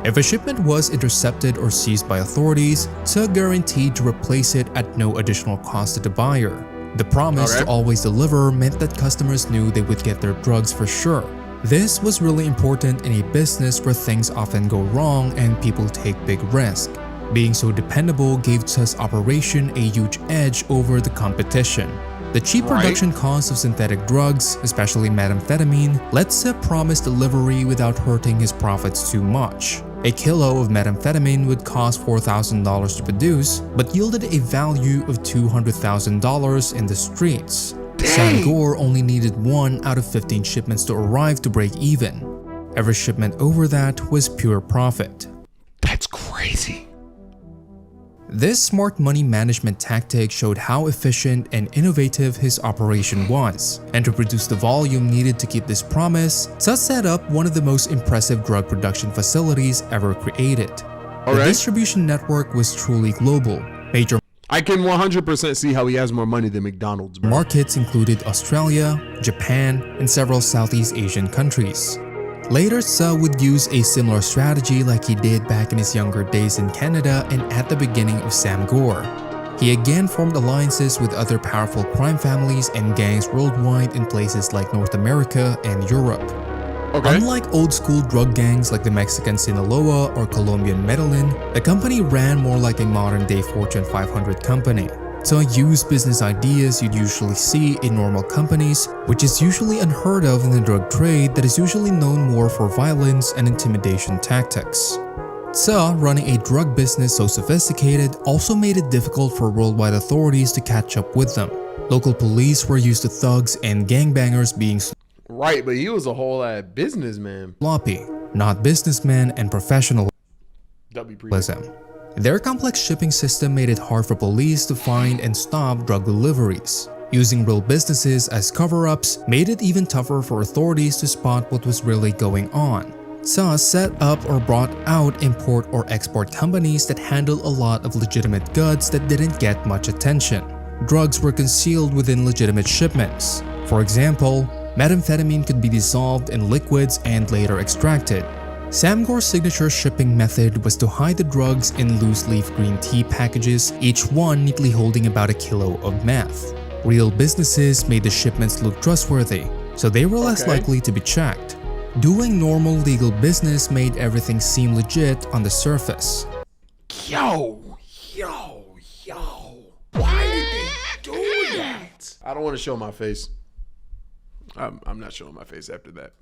If a shipment was intercepted or seized by authorities, Tse guaranteed to replace it at no additional cost to the buyer. The promise to always deliver meant that customers knew they would get their drugs for sure. This was really important in a business where things often go wrong and people take big risks. Being so dependable gave Tsu's operation a huge edge over the competition. The cheap production costs of synthetic drugs, especially methamphetamine, let Tsu promise delivery without hurting his profits too much. A kilo of methamphetamine would cost $4,000 to produce, but yielded a value of $200,000 in the streets. Sam Gore only needed 1 out of 15 shipments to arrive to break even. Every shipment over that was pure profit. That's crazy. This smart money management tactic showed how efficient and innovative his operation was, and to produce the volume needed to keep this promise, Tsu set up one of the most impressive drug production facilities ever created. The distribution network was truly global. Major I can 100% see how he has more money than McDonald's, bro. markets included Australia, Japan, and several Southeast Asian countries. Later, Tsu would use a similar strategy like he did back in his younger days in Canada and at the beginning of Sam Gore. He again formed alliances with other powerful crime families and gangs worldwide in places like North America and Europe. Unlike old-school drug gangs like the Mexican Sinaloa or Colombian Medellin, the company ran more like a modern-day Fortune 500 company. Tsu used business ideas you'd usually see in normal companies, which is usually unheard of in the drug trade that is usually known more for violence and intimidation tactics. Tsu, running a drug business so sophisticated, also made it difficult for worldwide authorities to catch up with them. Local police were used to thugs and gangbangers being Right, but he was a whole businessman. sloppy, not businessmen and professionalism. Their complex shipping system made it hard for police to find and stop drug deliveries. Using real businesses as cover-ups made it even tougher for authorities to spot what was really going on. Tsu set up or brought out import or export companies that handled a lot of legitimate goods that didn't get much attention. Drugs were concealed within legitimate shipments. For example, methamphetamine could be dissolved in liquids and later extracted. Sam Gore's signature shipping method was to hide the drugs in loose-leaf green tea packages, each one neatly holding about a kilo of meth. Real businesses made the shipments look trustworthy, so they were less likely to be checked. Doing normal legal business made everything seem legit on the surface. Yo. Why did they do that? I don't want to show my face. I'm not showing my face after that.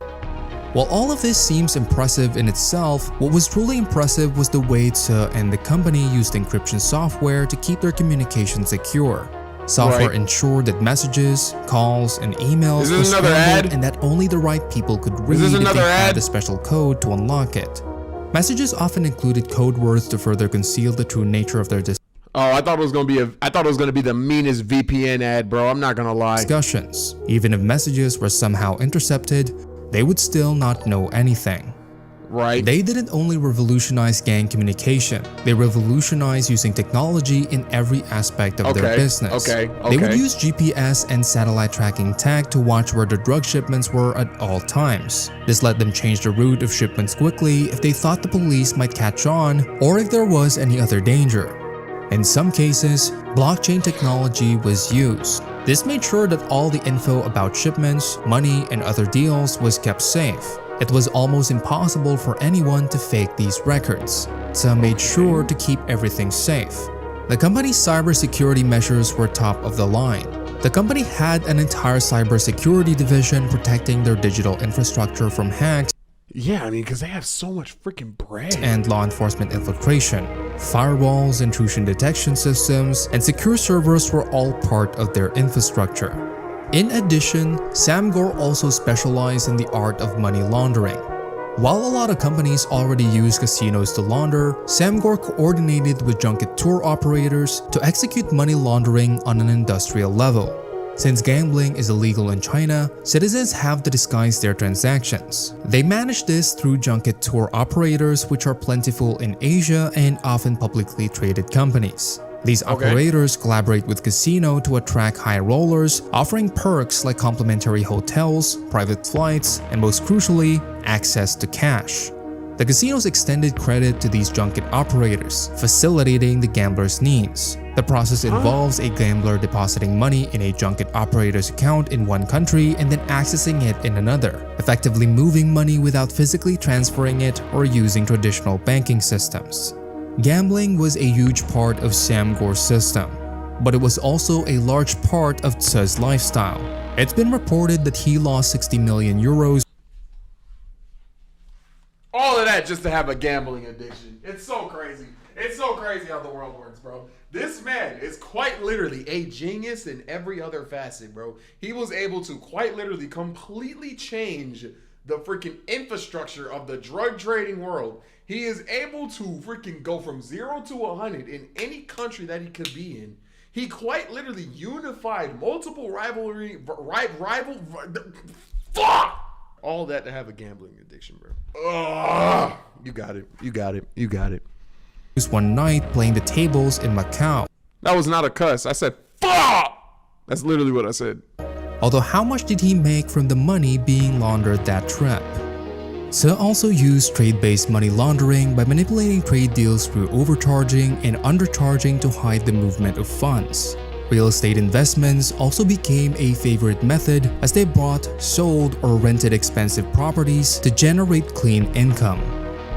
While all of this seems impressive in itself, what was truly impressive was the way Tsu and the company used encryption software to keep their communication secure. Software ensured that messages, calls, and emails were scrambled and that only the right people could read if they had a special code to unlock it. Messages often included code words to further conceal the true nature of their Oh, I thought it was gonna be the meanest VPN ad, bro. I'm not gonna lie. discussions. Even if messages were somehow intercepted, they would still not know anything. Right. They didn't only revolutionize gang communication, they revolutionized using technology in every aspect of their business. They would use GPS and satellite tracking tag to watch where their drug shipments were at all times. This let them change the route of shipments quickly if they thought the police might catch on or if there was any other danger. In some cases, blockchain technology was used. This made sure that all the info about shipments, money, and other deals was kept safe. It was almost impossible for anyone to fake these records. Tsu made sure to keep everything safe. The company's cybersecurity measures were top of the line. The company had an entire cybersecurity division protecting their digital infrastructure from hacks. Yeah, I mean, because they have so much freaking bread. And law enforcement infiltration. Firewalls, intrusion detection systems, and secure servers were all part of their infrastructure. In addition, Sam Gore also specialized in the art of money laundering. While a lot of companies already use casinos to launder, Sam Gore coordinated with junket tour operators to execute money laundering on an industrial level. Since gambling is illegal in China, citizens have to disguise their transactions. They manage this through junket tour operators, which are plentiful in Asia and often publicly traded companies. These operators collaborate with casino to attract high rollers, offering perks like complimentary hotels, private flights, and most crucially, access to cash. The casinos extended credit to these junket operators, facilitating the gamblers' needs. The process involves a gambler depositing money in a junket operator's account in one country and then accessing it in another, effectively moving money without physically transferring it or using traditional banking systems. Gambling was a huge part of Sam Gore's system, but it was also a large part of Tsu's lifestyle. It's been reported that he lost 60 million euros. All of that just to have a gambling addiction. It's so crazy. It's so crazy how the world works, bro. This man is quite literally a genius in every other facet, bro. He was able to quite literally completely change the freaking infrastructure of the drug trading world. He is able to freaking go from 0 to 100 in any country that he could be in. He quite literally unified multiple fuck! All that to have a gambling addiction, bro. Ugh. You got it. You got it. You got it. One night playing the tables in Macau. That was not a cuss. I said, fuck! That's literally what I said. Although how much did he make from the money being laundered that trip? Tsu also used trade-based money laundering by manipulating trade deals through overcharging and undercharging to hide the movement of funds. Real estate investments also became a favorite method as they bought, sold, or rented expensive properties to generate clean income.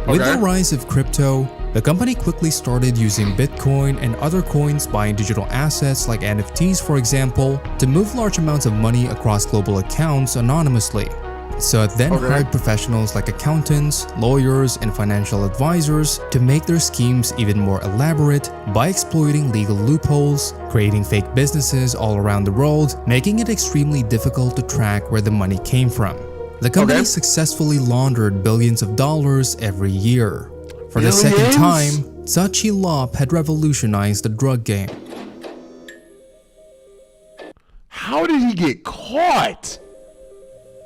With the rise of crypto, the company quickly started using Bitcoin and other coins, buying digital assets like NFTs for example, to move large amounts of money across global accounts anonymously. So it then hired professionals like accountants, lawyers, and financial advisors to make their schemes even more elaborate by exploiting legal loopholes, creating fake businesses all around the world, making it extremely difficult to track where the money came from. The company successfully laundered billions of dollars every year. For the second time, Tsu Lop had revolutionized the drug game. How did he get caught?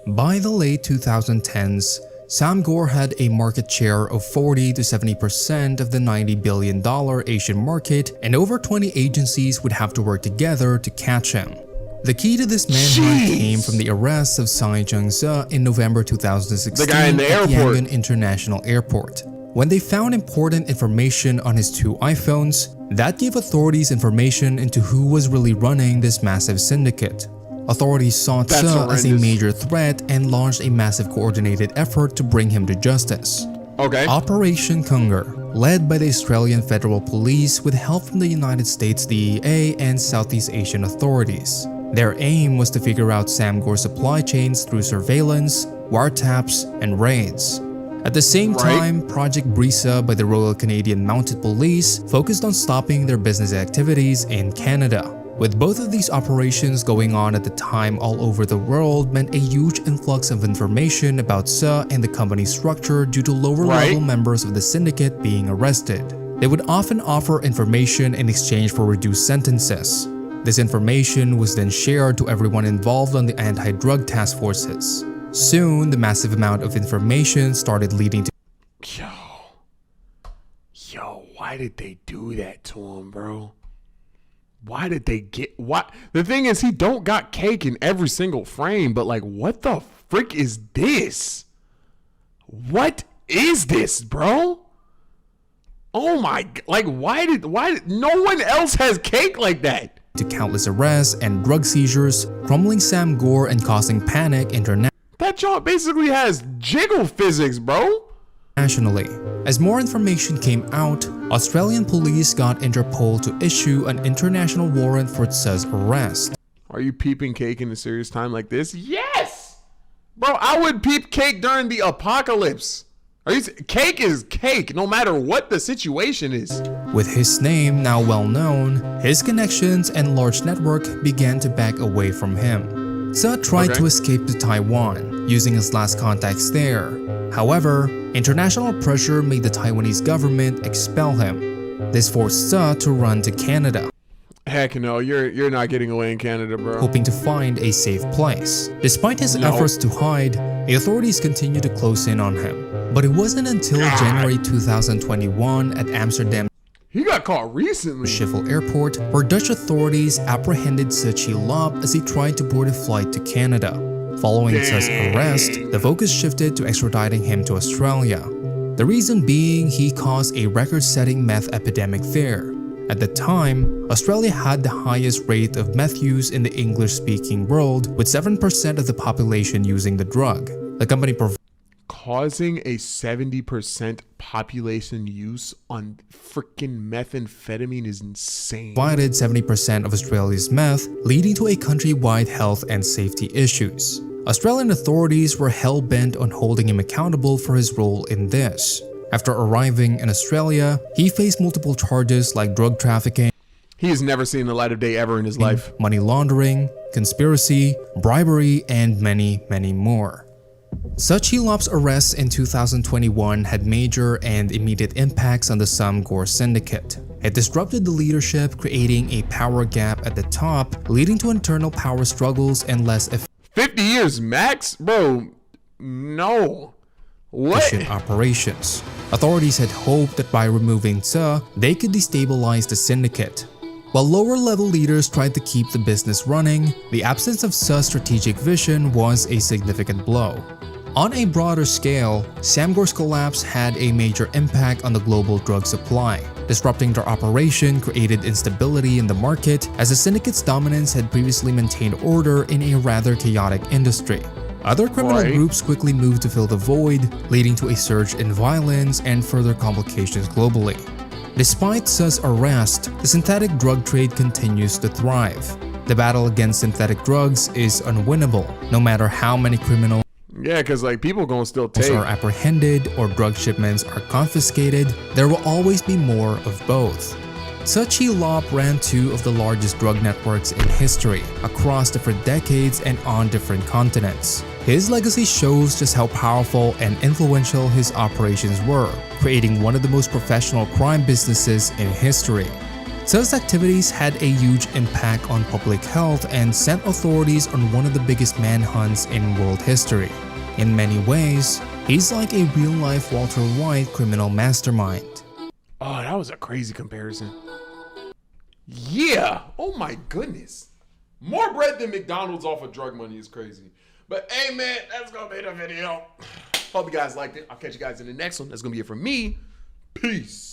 By the late 2010s, Sam Gore had a market share of 40 to 70% of the $90 billion Asian market, and over 20 agencies would have to work together to catch him. The key to this manhunt came from the arrest of Tsai Chang-tzu in November 2016 the guy in the at airport. Yangon International Airport. When they found important information on his 2 iPhones, that gave authorities information into who was really running this massive syndicate. Authorities saw Tsu as a major threat and launched a massive coordinated effort to bring him to justice. Operation Kungar, led by the Australian Federal Police with help from the United States DEA and Southeast Asian authorities. Their aim was to figure out Sam Gore's supply chains through surveillance, wiretaps, and raids. At the same time, Project Brisa by the Royal Canadian Mounted Police focused on stopping their business activities in Canada. With both of these operations going on at the time all over the world meant a huge influx of information about Tsu and the company's structure due to lower-level members of the syndicate being arrested. They would often offer information in exchange for reduced sentences. This information was then shared to everyone involved on the anti-drug task forces. Soon, the massive amount of information started leading to— Yo, why did they do that to him, bro? Why did they get what? The thing is, he don't got cake in every single frame, but like, what the frick is this? What is this, bro? Oh my, like, why did no one else has cake like that? To countless arrests and drug seizures, crumbling Sam Gore and causing panic internationally. That job basically has jiggle physics, bro. Nationally. As more information came out, Australian police got Interpol to issue an international warrant for Tsu's arrest. Are you peeping cake in a serious time like this? Yes! Bro, I would peep cake during the apocalypse. Cake is cake, no matter what the situation is. With his name now well known, his connections and large network began to back away from him. Tsu tried to escape to Taiwan, using his last contacts there. However, international pressure made the Taiwanese government expel him. This forced Tsu to run to Canada. Heck no, you're not getting away in Canada, bro. Hoping to find a safe place. Despite his efforts to hide, the authorities continued to close in on him. But it wasn't until January 2021 at Amsterdam he got caught recently. Schiphol Airport, where Dutch authorities apprehended Tsu Lop as he tried to board a flight to Canada. Following Tsu's arrest, the focus shifted to extraditing him to Australia. The reason being he caused a record-setting meth epidemic there. At the time, Australia had the highest rate of meth use in the English-speaking world, with 7% of the population using the drug. The company causing a 70% population use on freaking methamphetamine is insane. Provided 70% of Australia's meth, leading to a countrywide health and safety issues. Australian authorities were hell-bent on holding him accountable for his role in this. After arriving in Australia, he faced multiple charges like drug trafficking. He has never seen the light of day ever in his life. Money laundering, conspiracy, bribery, and many, many more. Suchilop's arrest in 2021 had major and immediate impacts on the Samgor syndicate. It disrupted the leadership, creating a power gap at the top, leading to internal power struggles and less 50 years max? Bro, no. What? Operations. Authorities had hoped that by removing Tse, they could destabilize the syndicate. While lower-level leaders tried to keep the business running, the absence of Tse's strategic vision was a significant blow. On a broader scale, Samgor's collapse had a major impact on the global drug supply. Disrupting their operation created instability in the market, as the syndicate's dominance had previously maintained order in a rather chaotic industry. Other criminal groups quickly moved to fill the void, leading to a surge in violence and further complications globally. Despite Tse's arrest, the synthetic drug trade continues to thrive. The battle against synthetic drugs is unwinnable, no matter how many criminals because like people gonna still take are apprehended or drug shipments are confiscated, there will always be more of both. Suchilop ran two of the largest drug networks in history, across different decades and on different continents. His legacy shows just how powerful and influential his operations were, creating one of the most professional crime businesses in history. Tse's activities had a huge impact on public health and sent authorities on one of the biggest manhunts in world history. In many ways, he's like a real-life Walter White criminal mastermind. Oh, that was a crazy comparison. Yeah. Oh my goodness. More bread than McDonald's off of drug money is crazy. But hey man, that's gonna be the video. Hope you guys liked it. I'll catch you guys in the next one. That's gonna be it from me. Peace.